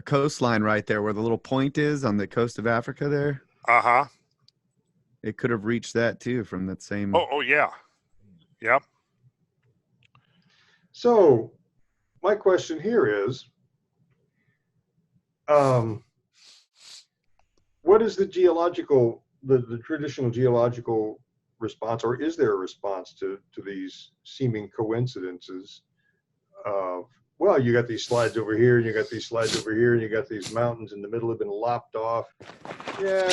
coastline right there, where the little point is on the coast of Africa there. Uh-huh. It could have reached that too from that same. Oh yeah. Yep. So my question here is, what is the traditional geological response, or is there a response to these seeming coincidences of, well, you got these slides over here, and you got these slides over here, and you got these mountains in the middle have been lopped off. Yeah,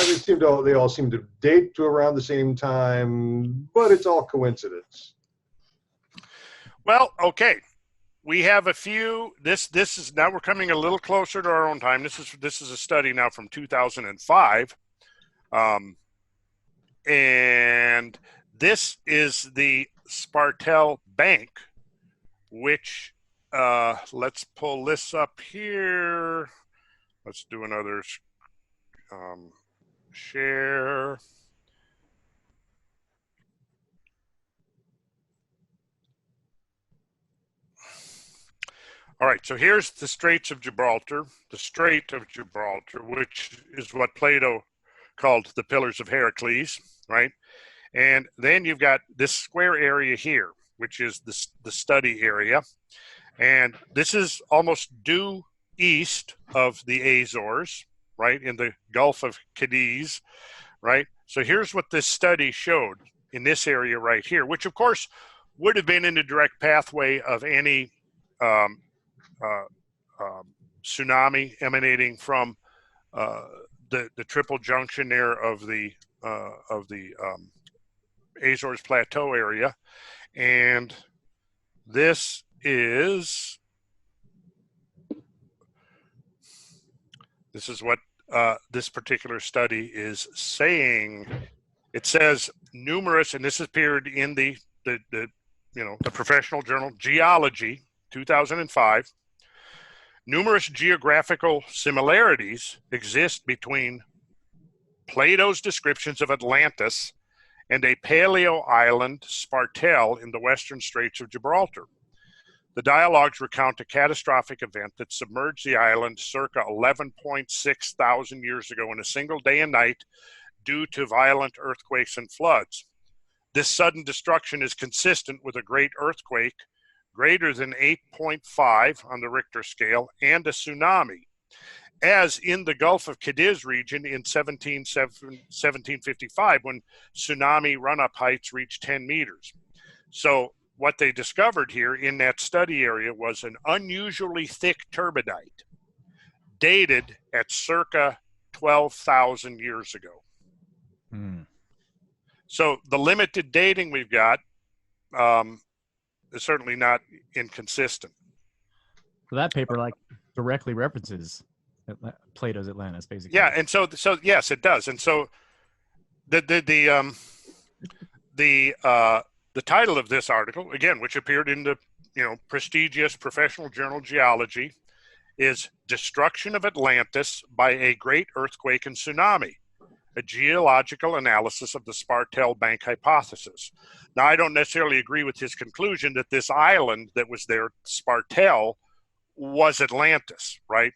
they all seem to date to around the same time, but it's all coincidence. Well, okay. We have a few. This is now, we're coming a little closer to our own time. This is a study now from 2005, and this is the Spartel Bank, which let's pull this up here. Let's do another share. All right, so here's the Straits of Gibraltar, the Strait of Gibraltar, which is what Plato called the Pillars of Heracles, right? And then you've got this square area here, which is the study area. And this is almost due east of the Azores, right, in the Gulf of Cadiz, right? So here's what this study showed in this area right here, which of course would have been in the direct pathway of any tsunami emanating from the triple junction there of the Azores Plateau area. And this is what this particular study is saying. It says numerous, and this appeared in the professional journal Geology, 2005. Numerous geographical similarities exist between Plato's descriptions of Atlantis and a paleo island, Spartel, in the western Straits of Gibraltar. The dialogues recount a catastrophic event that submerged the island circa 11.6 thousand years ago in a single day and night due to violent earthquakes and floods. This sudden destruction is consistent with a great earthquake greater than 8.5 on the Richter scale and a tsunami, as in the Gulf of Cadiz region in 1755 when tsunami run-up heights reached 10 meters. So what they discovered here in that study area was an unusually thick turbidite dated at circa 12,000 years ago. So the limited dating we've got is certainly not inconsistent. So that paper directly references Plato's Atlantis, basically. Yeah, and so yes, it does. And so the title of this article, again, which appeared in the prestigious professional journal Geology, is "Destruction of Atlantis by a Great Earthquake and Tsunami: A Geological Analysis of the Spartel Bank Hypothesis." Now, I don't necessarily agree with his conclusion that this island that was there, Spartel, was Atlantis, right?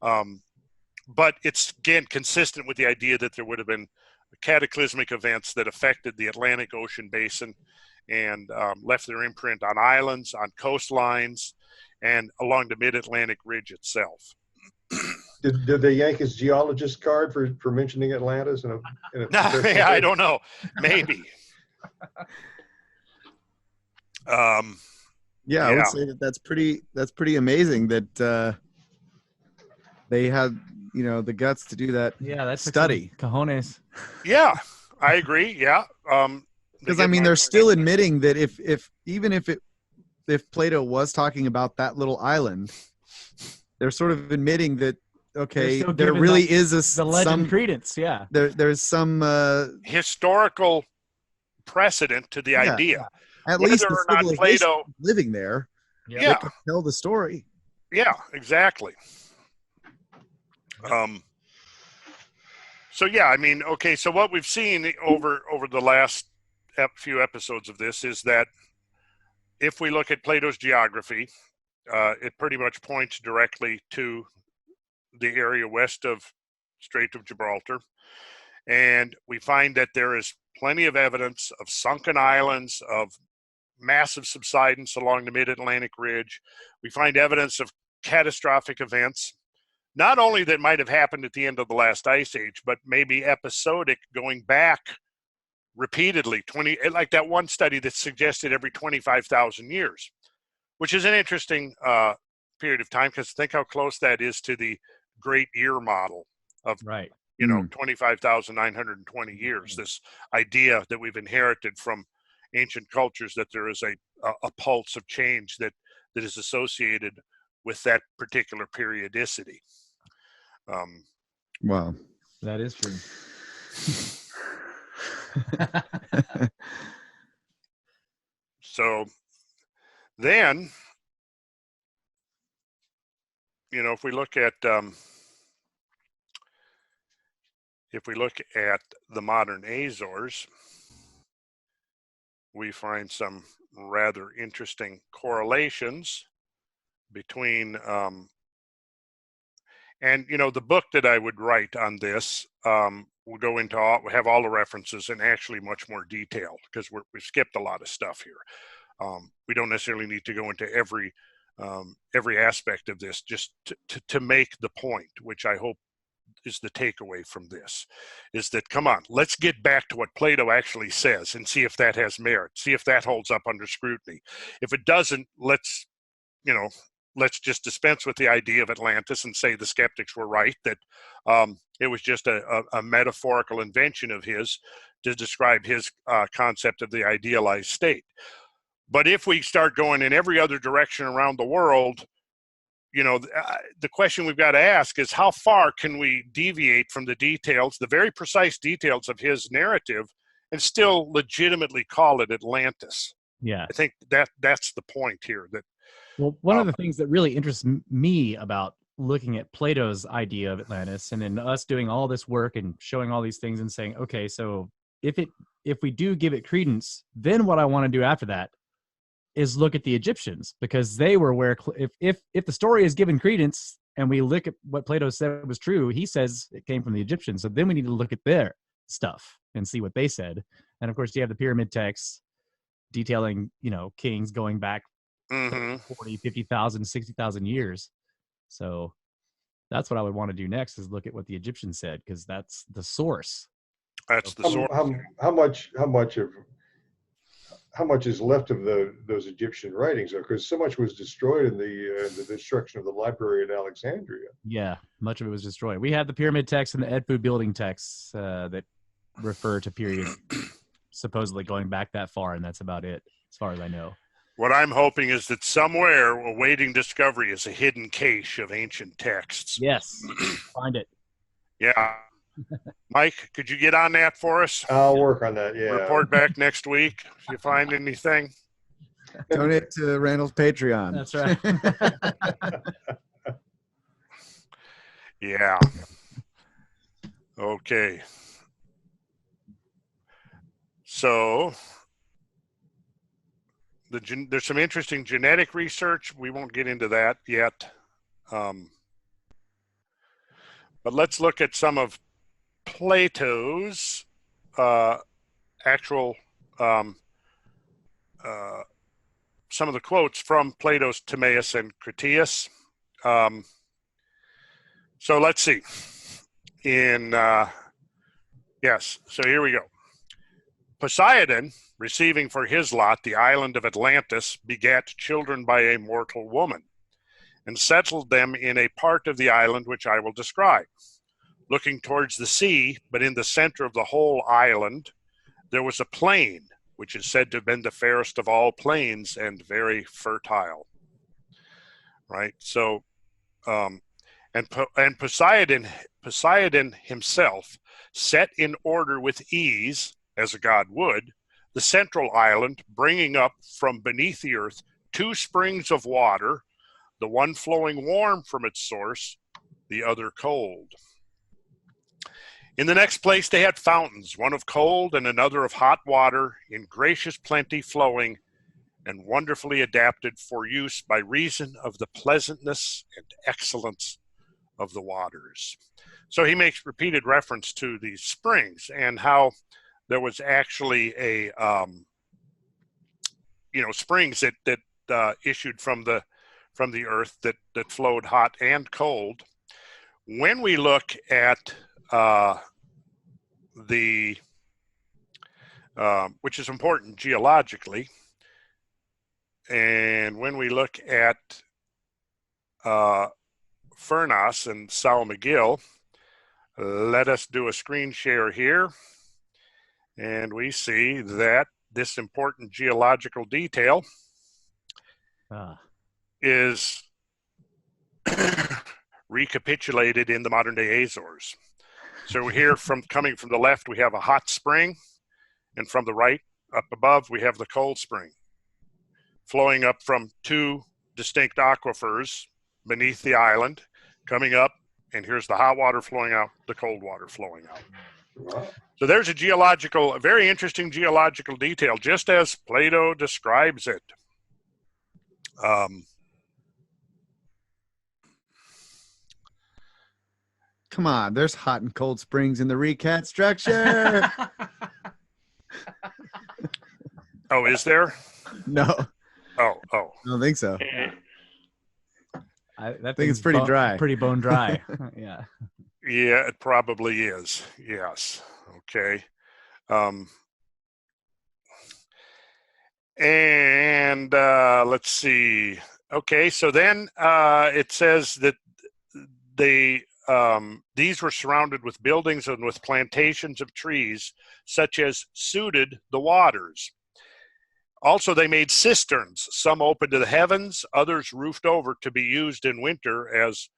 But it's, again, consistent with the idea that there would have been cataclysmic events that affected the Atlantic Ocean basin and left their imprint on islands, on coastlines, and along the mid-Atlantic ridge itself. Did they yank his geologist card for mentioning Atlantis in a Yeah, I don't know. Maybe. Yeah, I would say that's pretty amazing that they had the guts to do that. Yeah, that's study. Cojones. Yeah, I agree. Yeah. Because I mean, they're still admitting that even if Plato was talking about that little island, they're sort of admitting that there really is the legend some credence. Yeah, there's some historical precedent to the idea. At Whether least or the not Plato living there, they could tell the story. Yeah, exactly. So yeah, I mean, okay. So what we've seen over the last few episodes of this is that if we look at Plato's geography, it pretty much points directly to the area west of Strait of Gibraltar, and we find that there is plenty of evidence of sunken islands, of massive subsidence along the mid-Atlantic ridge. We find evidence of catastrophic events, not only that might have happened at the end of the last ice age, but maybe episodic, going back repeatedly, like that one study that suggested every 25,000 years, which is an interesting period of time, because think how close that is to the Great Year model of 25,920 years. This idea that we've inherited from ancient cultures, that there is a pulse of change that is associated with that particular periodicity. Wow, that is true. So then, if we look at the modern Azores, we find some rather interesting correlations between and the book that I would write on this will go into we have all the references and actually much more detail, because we've skipped a lot of stuff here. We don't necessarily need to go into every aspect of this, just to make the point, which I hope is the takeaway from this, is that, come on, let's get back to what Plato actually says and see if that has merit, see if that holds up under scrutiny. If it doesn't, let's just dispense with the idea of Atlantis and say the skeptics were right, that it was just a metaphorical invention of his to describe his concept of the idealized state. But if we start going in every other direction around the world, the question we've got to ask is, how far can we deviate from the details, the very precise details of his narrative, and still legitimately call it Atlantis? Yeah, I think that's the point here. That one of the things that really interests me about looking at Plato's idea of Atlantis, and then us doing all this work and showing all these things and saying, okay, so if we do give it credence, then what I want to do after that is look at the Egyptians, because they were where, if the story is given credence and we look at what Plato said was true, he says it came from the Egyptians. So then we need to look at their stuff and see what they said. And of course, you have the pyramid texts detailing, kings going back 40, 50,000, 60,000 years. So that's what I would want to do next, is look at what the Egyptians said, because that's the source. That's the source. How much is left of those Egyptian writings, though? Because so much was destroyed in the destruction of the library at Alexandria. Yeah, much of it was destroyed. We have the pyramid texts and the Edfu building texts that refer to periods supposedly going back that far, and that's about it, as far as I know. What I'm hoping is that somewhere awaiting discovery is a hidden cache of ancient texts. Yes, find it. Yeah. Mike, could you get on that for us? I'll work on that, yeah. Report back next week if you find anything. Donate to Randall's Patreon. That's right. Yeah. Okay. So there's some interesting genetic research. We won't get into that yet. But let's look at some of Plato's actual some of the quotes from Plato's Timaeus and Critias. So let's see. Yes, so here we go. Poseidon, receiving for his lot the island of Atlantis, begat children by a mortal woman, and settled them in a part of the island which I will describe. Looking towards the sea, but in the center of the whole island, there was a plain, which is said to have been the fairest of all plains and very fertile. Right? So, and Poseidon himself set in order with ease, as a god would, the central island, bringing up from beneath the earth 2 springs of water, the one flowing warm from its source, the other cold. In the next place they had fountains, one of cold and another of hot water, in gracious plenty flowing, and wonderfully adapted for use by reason of the pleasantness and excellence of the waters. So he makes repeated reference to these springs and how there was actually a, springs that issued from the earth that flowed hot and cold. When we look at which is important geologically, and when we look at Furnas and São Miguel, let us do a screen share here, and we see that this important geological detail is recapitulated in the modern day Azores. So here, coming from the left, we have a hot spring, and from the right, up above, we have the cold spring, flowing up from 2 distinct aquifers beneath the island, coming up, and here's the hot water flowing out, the cold water flowing out. Wow. So there's a very interesting geological detail, just as Plato describes it. Come on, there's hot and cold springs in the Richat structure. Oh, is there? No, Oh. I don't think so. I think it's pretty dry. Pretty bone dry. Yeah. Yeah, it probably is. Yes. Okay. And let's see. Okay, so then it says that these were surrounded with buildings and with plantations of trees, such as suited the waters. Also, they made cisterns, some open to the heavens, others roofed over to be used in winter as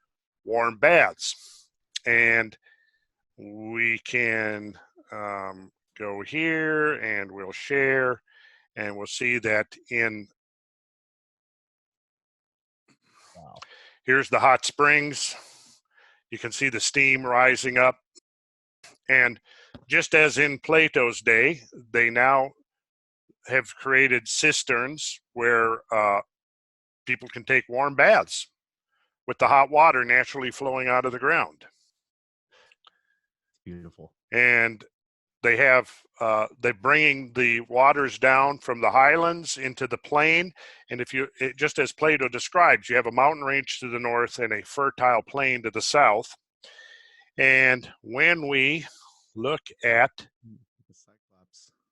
warm baths. And we can go here and we'll share, and we'll see that here's the hot springs. You can see the steam rising up. And just as in Plato's day, they now have created cisterns where people can take warm baths with the hot water naturally flowing out of the ground. Beautiful. And they're bringing the waters down from the highlands into the plain. And just as Plato describes, you have a mountain range to the north and a fertile plain to the south. And when we look at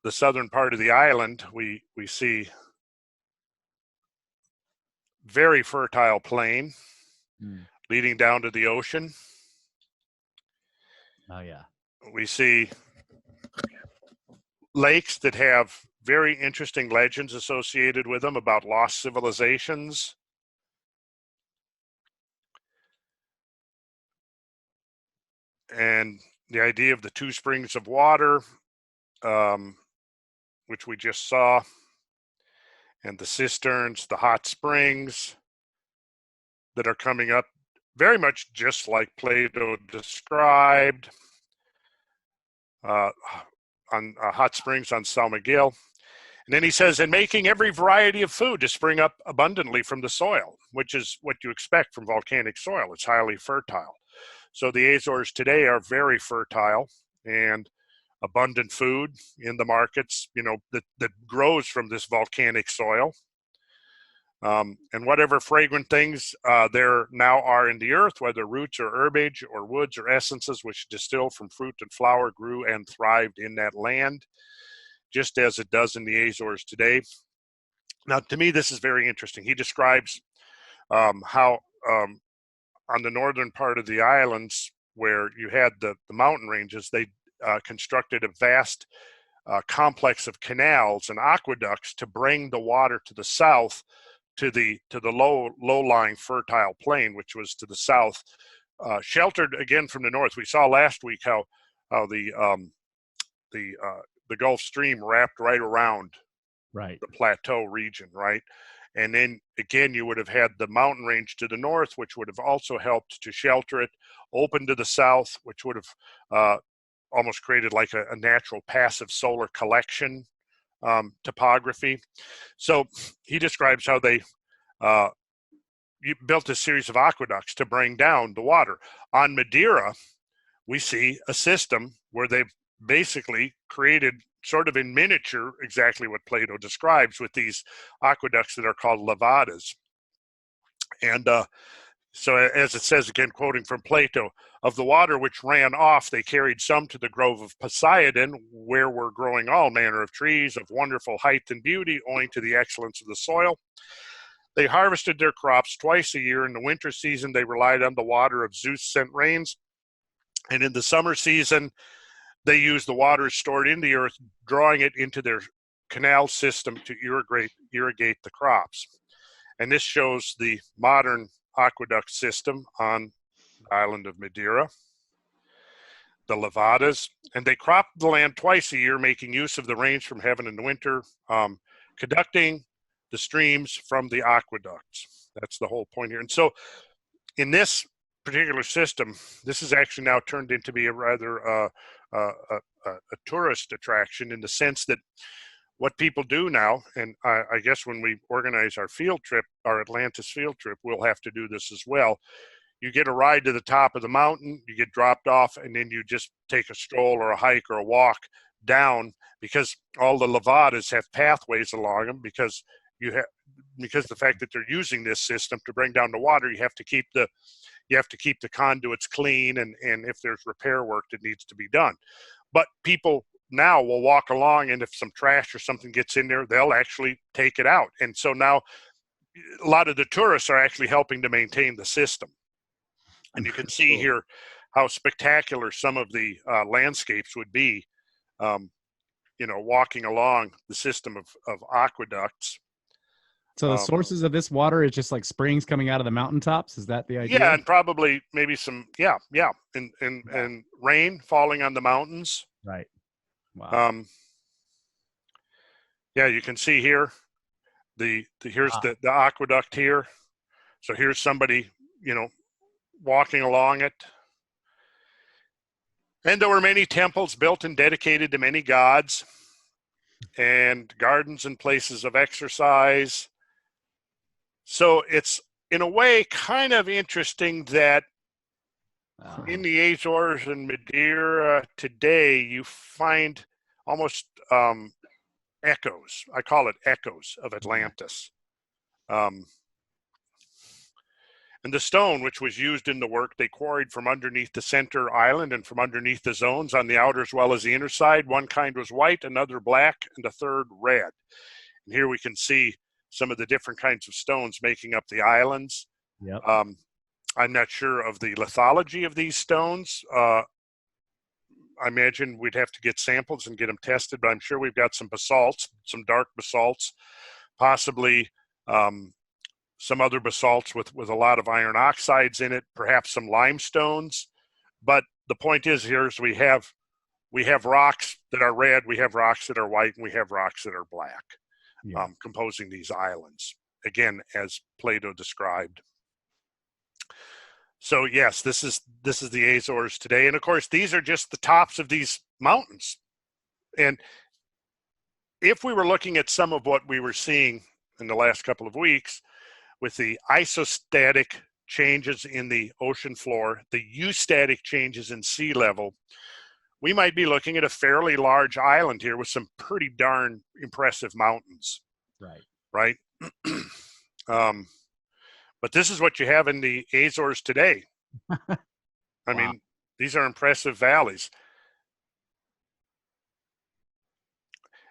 the southern part of the island, we see very fertile plain leading down to the ocean. Oh, yeah. We see lakes that have very interesting legends associated with them about lost civilizations. And the idea of the 2 springs of water, which we just saw, and the cisterns, the hot springs that are coming up very much just like Plato described, on hot springs on São Miguel. And then he says, and making every variety of food to spring up abundantly from the soil, which is what you expect from volcanic soil. It's highly fertile. So the Azores today are very fertile and abundant food in the markets, that grows from this volcanic soil. And whatever fragrant things there now are in the earth, whether roots or herbage or woods or essences which distill from fruit and flower, grew and thrived in that land, just as it does in the Azores today. Now, to me, this is very interesting. He describes how on the northern part of the islands, where you had the mountain ranges, they constructed a vast complex of canals and aqueducts to bring the water to the south, to the low-lying fertile plain, which was to the south, sheltered again from the north. We saw last week how the Gulf Stream wrapped right around Right. the plateau region, right? And then again, you would have had the mountain range to the north, which would have also helped to shelter it, open to the south, which would have almost created like a natural passive solar collection topography. So he describes how they built a series of aqueducts to bring down the water. On Madeira, we see a system where they've basically created sort of in miniature exactly what Plato describes with these aqueducts that are called levadas. And so as it says, again, quoting from Plato, of the water which ran off, they carried some to the grove of Poseidon, where were growing all manner of trees of wonderful height and beauty, owing to the excellence of the soil. They harvested their crops twice a year. In the winter season, they relied on the water of Zeus-sent rains. And in the summer season, they used the water stored in the earth, drawing it into their canal system to irrigate the crops. And this shows the modern aqueduct system on the island of Madeira, the levadas. And they cropped the land twice a year, making use of the rains from heaven in the winter, conducting the streams from the aqueducts. That's the whole point here. And so in this particular system, this is actually now turned into be a rather a tourist attraction, in the sense that what people do now, and I guess when we organize our field trip, our Atlantis field trip, we'll have to do this as well. You get a ride to the top of the mountain, you get dropped off, and then you just take a stroll or a hike or a walk down, because all the levadas have pathways along them, because the fact that they're using this system to bring down the water, you have to keep the conduits clean, and if there's repair work that needs to be done. But people now will walk along, and if some trash or something gets in there, they'll actually take it out. And so now a lot of the tourists are actually helping to maintain the system. And you can see here how spectacular some of the landscapes would be, walking along the system of aqueducts. So the sources of this water is just like springs coming out of the mountaintops. Is that the idea? Yeah, and probably maybe some, and rain falling on the mountains. Right. Wow. You can see here, here's the aqueduct here. So here's somebody, walking along it. And there were many temples built and dedicated to many gods, and gardens and places of exercise. So it's, in a way, kind of interesting that in the Azores and Madeira today, you find almost echoes. I call it echoes of Atlantis. And the stone, which was used in the work, they quarried from underneath the center island and from underneath the zones on the outer as well as the inner side. One kind was white, another black, and a third red. And here we can see some of the different kinds of stones making up the islands. Yep. I'm not sure of the lithology of these stones. I imagine we'd have to get samples and get them tested, but I'm sure we've got some basalts, some dark basalts, possibly some other basalts with a lot of iron oxides in it, perhaps some limestones. But the point is here is we have rocks that are red, we have rocks that are white, and we have rocks that are black, composing these islands, again, as Plato described. So yes, this is the Azores today. And of course, these are just the tops of these mountains. And if we were looking at some of what we were seeing in the last couple of weeks with the isostatic changes in the ocean floor, the eustatic changes in sea level, we might be looking at a fairly large island here with some pretty darn impressive mountains. Right. Right? But this is what you have in the Azores today. I mean, these are impressive valleys.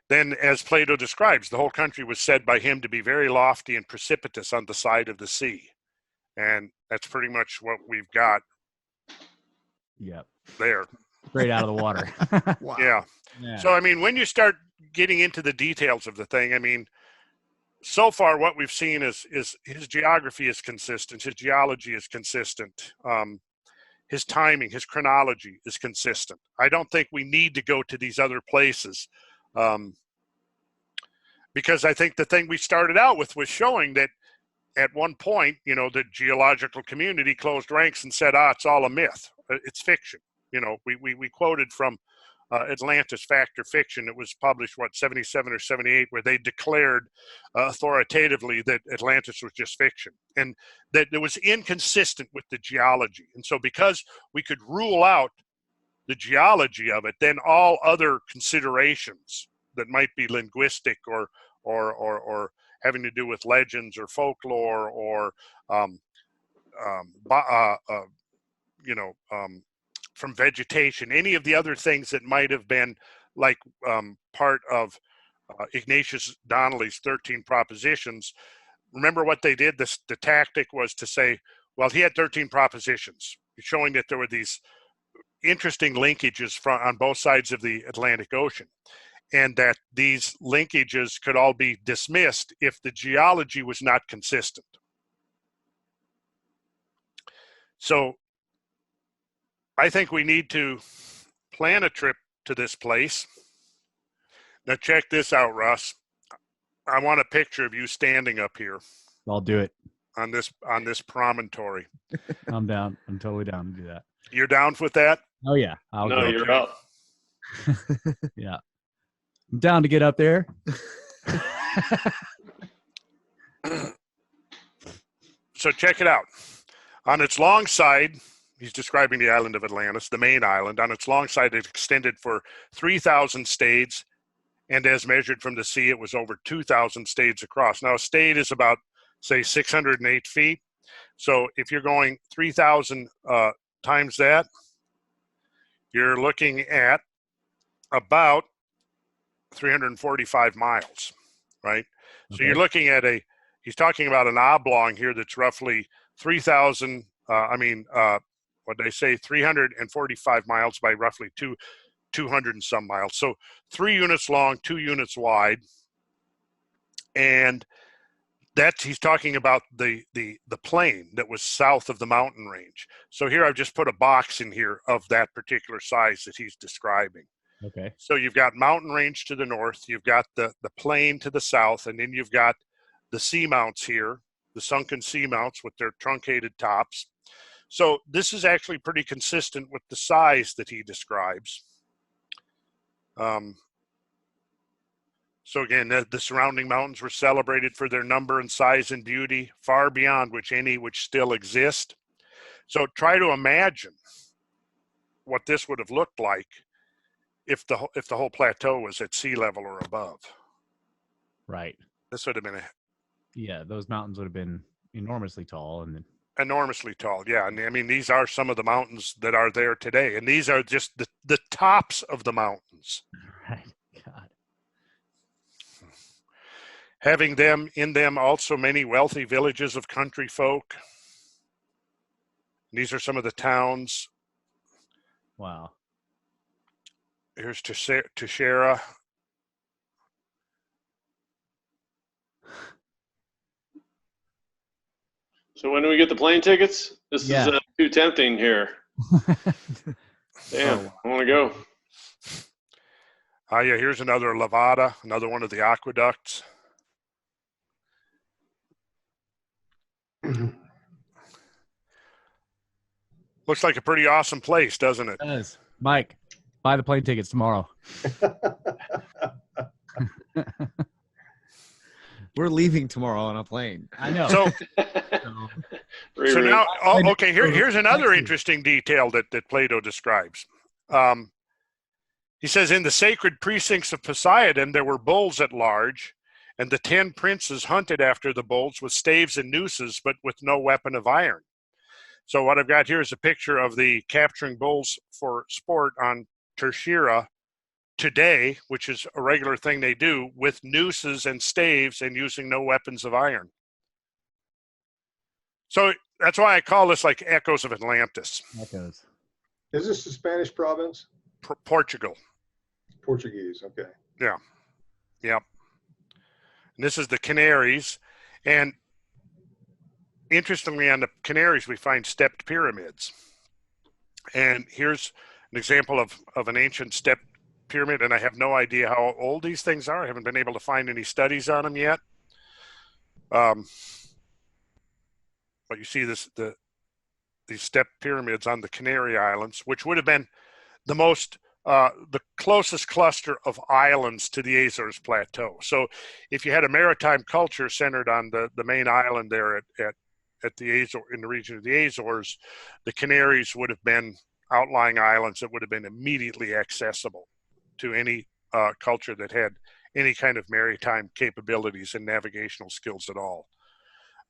Then, as Plato describes, the whole country was said by him to be very lofty and precipitous on the side of the sea. And that's pretty much what we've got there. Straight out of the water. Wow. Yeah. So, I mean, when you start getting into the details of the thing, I mean, so far what we've seen is his geography is consistent. His geology is consistent. His timing, his chronology is consistent. I don't think we need to go to these other places. Because I think the thing we started out with was showing that at one point, you know, the geological community closed ranks and said, it's all a myth. It's fiction. You know, we quoted from Atlantis Fact or Fiction. It was published, 77 or 78, where they declared authoritatively that Atlantis was just fiction and that it was inconsistent with the geology. And so because we could rule out the geology of it, then all other considerations that might be linguistic or having to do with legends or folklore or from vegetation, any of the other things that might have been like part of Ignatius Donnelly's 13 propositions. Remember what they did? The tactic was to say, well, he had 13 propositions, showing that there were these interesting linkages on both sides of the Atlantic Ocean, and that these linkages could all be dismissed if the geology was not consistent. So I think we need to plan a trip to this place. Now check this out, Russ. I want a picture of you standing up here. I'll do it. On this promontory. I'm down. I'm totally down to do that. You're down with that? Oh yeah. I'll No, go. you're up. Yeah. I'm down to get up there. So check it out. On its long side, he's describing the island of Atlantis, the main island. On its long side, it extended for 3,000 stades, and as measured from the sea, it was over 2,000 stades across. Now, a stade is about, say, 608 feet. So if you're going 3,000 times that, you're looking at about 345 miles, right? Okay. So you're looking at he's talking about an oblong here that's roughly 3,000, what they say, 345 miles by roughly 200 and some miles. So 3 units long, 2 units wide. And he's talking about the plain that was south of the mountain range. So here I've just put a box in here of that particular size that he's describing. Okay. So you've got mountain range to the north, you've got the plain to the south, and then you've got the seamounts here, the sunken seamounts with their truncated tops. So this is actually pretty consistent with the size that he describes. So again, the surrounding mountains were celebrated for their number and size and beauty, far beyond which still exist. So try to imagine what this would have looked like if the whole plateau was at sea level or above. Right. This would have been those mountains would have been enormously tall, and then enormously tall. Yeah, and I mean, these are some of the mountains that are there today, and these are just the tops of the mountains. Right. God. Having in them also many wealthy villages of country folk. These are some of the towns. Wow. Here's Teixeira. So when do we get the plane tickets? This is too tempting here. Damn, I want to go. Here's another Levada, another one of the aqueducts. Looks like a pretty awesome place, doesn't it? It does. Mike, buy the plane tickets tomorrow. We're leaving tomorrow on a plane. I know. So now, okay, here's another interesting detail that Plato describes. He says, in the sacred precincts of Poseidon, there were bulls at large, and the 10 princes hunted after the bulls with staves and nooses, but with no weapon of iron. So what I've got here is a picture of the capturing bulls for sport on Terceira today, which is a regular thing they do, with nooses and staves and using no weapons of iron. So that's why I call this like Echoes of Atlantis. Echoes. Is this the Spanish province? Portugal. Portuguese, okay. Yeah. Yep. And this is the Canaries. And interestingly, on the Canaries, we find stepped pyramids. And here's an example of an ancient stepped pyramid, and I have no idea how old these things are. I haven't been able to find any studies on them yet. But you see these stepped pyramids on the Canary Islands, which would have been the closest cluster of islands to the Azores Plateau. So if you had a maritime culture centered on the main island there at the Azores, in the region of the Azores, the Canaries would have been outlying islands that would have been immediately accessible to any culture that had any kind of maritime capabilities and navigational skills at all.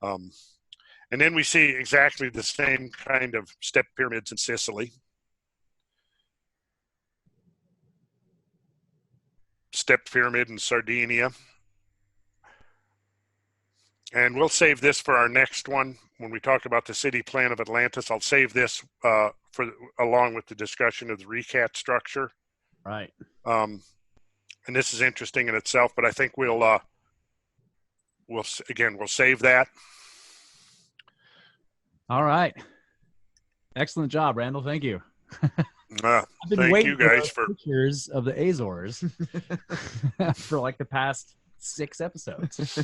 And then we see exactly the same kind of step pyramids in Sicily. Stepped pyramid in Sardinia. And we'll save this for our next one. When we talk about the city plan of Atlantis, I'll save this along with the discussion of the Richat structure. Right. And this is interesting in itself, but I think we'll save that. All right. Excellent job, Randall. Thank you. Thank you guys for pictures of the Azores for like the past 6 episodes.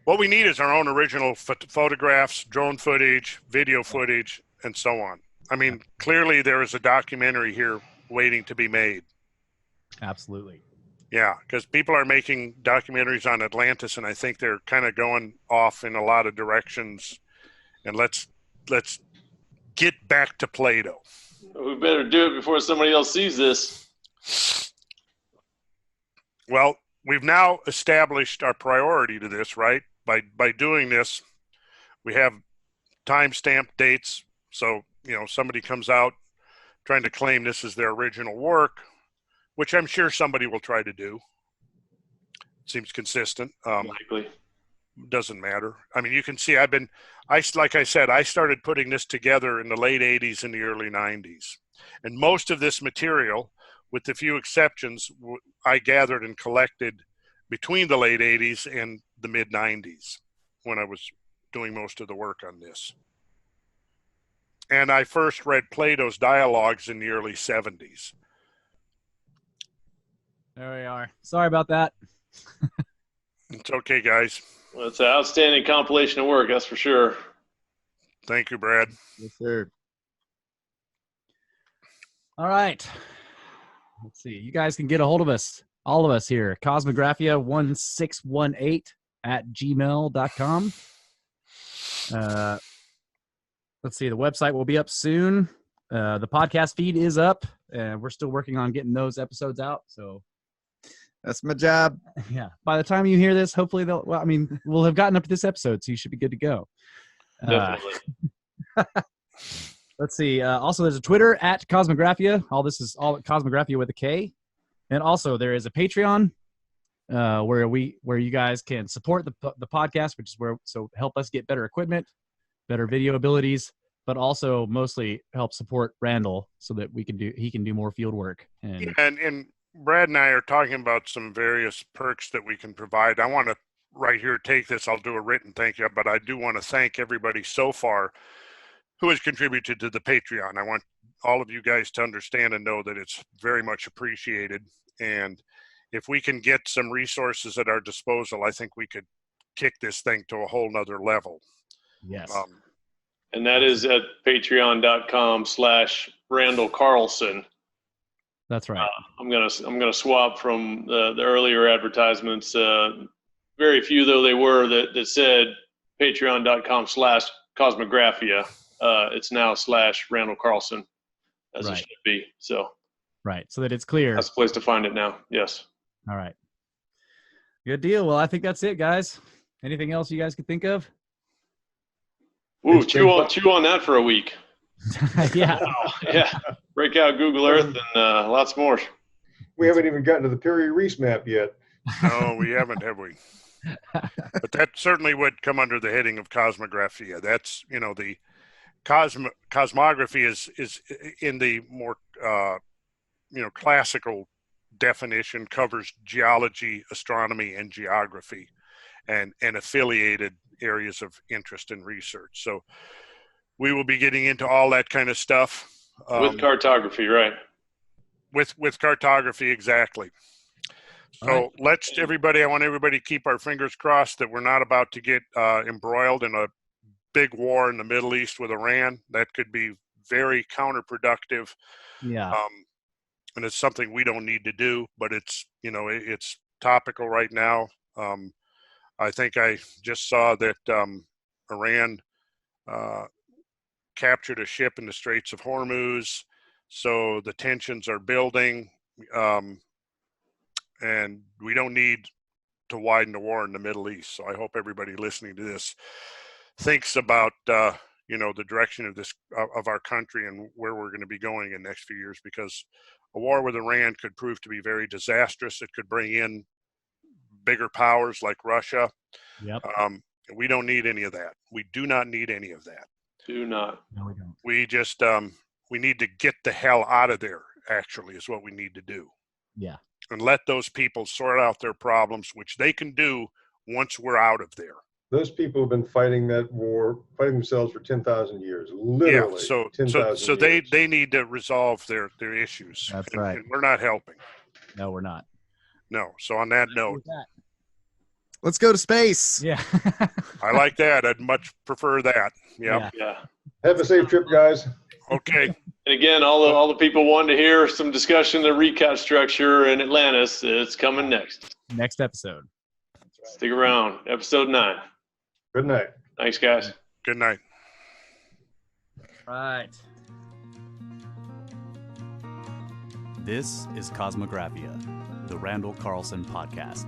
What we need is our own original photographs, drone footage, video footage, and so on. I mean, clearly there is a documentary here waiting to be made. Absolutely. Yeah, because people are making documentaries on Atlantis, and I think they're kind of going off in a lot of directions. And let's get back to Plato. We better do it before somebody else sees this. Well, we've now established our priority to this, right? By doing this, we have timestamp dates. So, somebody comes out trying to claim this is their original work, which I'm sure somebody will try to do. Seems consistent. Likely. Doesn't matter. I mean, you can see like I said, I started putting this together in the late 80s and the early 90s. And most of this material, with a few exceptions, I gathered and collected between the late 80s and the mid 90s when I was doing most of the work on this. And I first read Plato's dialogues in the early 70s. There we are. Sorry about that. It's okay, guys. Well, it's an outstanding compilation of work, that's for sure. Thank you, Brad. Yes, sir. All right. Let's see. You guys can get a hold of us, all of us here, Kosmographia1618 at gmail.com. Let's see. The website will be up soon. The podcast feed is up, and we're still working on getting those episodes out. So That's my job. yeah, by the time you hear this, hopefully we'll have gotten up to this episode, so you should be good to go. Definitely. Let's see. Also, there's a Twitter at Kosmographia. All this is all at Kosmographia with a K. And also, there is a Patreon where you guys can support the podcast, which is so help us get better equipment, better video abilities, but also mostly help support Randall so that he can do more field work. And Brad and I are talking about some various perks that we can provide. I want to right here take this. I'll do a written thank you, but I do want to thank everybody so far who has contributed to the Patreon. I want all of you guys to understand and know that it's very much appreciated. And if we can get some resources at our disposal, I think we could kick this thing to a whole nother level. Yes. And that is at patreon.com/RandallCarlson. That's right. I'm gonna swap from the earlier advertisements. Very few though they were that said patreon.com/Kosmographia. It's now /RandallCarlson, as it should be. So right, so that it's clear. That's the place to find it now. Yes. All right. Good deal. Well, I think that's it, guys. Anything else you guys could think of? Ooh, chew on that for a week. Yeah. Wow. Yeah. Break out Google Earth and lots more. We haven't even gotten to the Perry Reese map yet. No, we haven't, have we? But that certainly would come under the heading of Cosmographia. That's, the cosmography is in the more, classical definition, covers geology, astronomy, and geography, and affiliated areas of interest and research. So we will be getting into all that kind of stuff. With cartography, right? With cartography, exactly. So I want everybody to keep our fingers crossed that we're not about to get embroiled in a big war in the Middle East with Iran. That could be very counterproductive. Yeah. And it's something we don't need to do, but it's topical right now. I think I just saw that Iran captured a ship in the Straits of Hormuz, so the tensions are building, and we don't need to widen the war in the Middle East. So I hope everybody listening to this thinks about the direction of our country and where we're going to be going in the next few years, because a war with Iran could prove to be very disastrous. It could bring in bigger powers like Russia. Yep. We don't need any of that. We do not need any of that. Do not. No, we don't. We just we need to get the hell out of there, actually, is what we need to do. Yeah. And let those people sort out their problems, which they can do once we're out of there. Those people have been fighting that war, fighting themselves for 10,000 years, literally. Yeah, so 10,000 they years. they need to resolve their issues. That's and, right. and we're not helping. No, we're not. No. So on that note, Let's go to space. Yeah. I like that. I'd much prefer that. Yep. Yeah. Have a safe trip, guys. Okay. And again, all the people wanting to hear some discussion of the recap structure in Atlantis, it's coming next. Next episode. Stick around. Episode 9. Good night. Thanks, guys. Good night. Right. This is Kosmographia, the RandallCarlson podcast.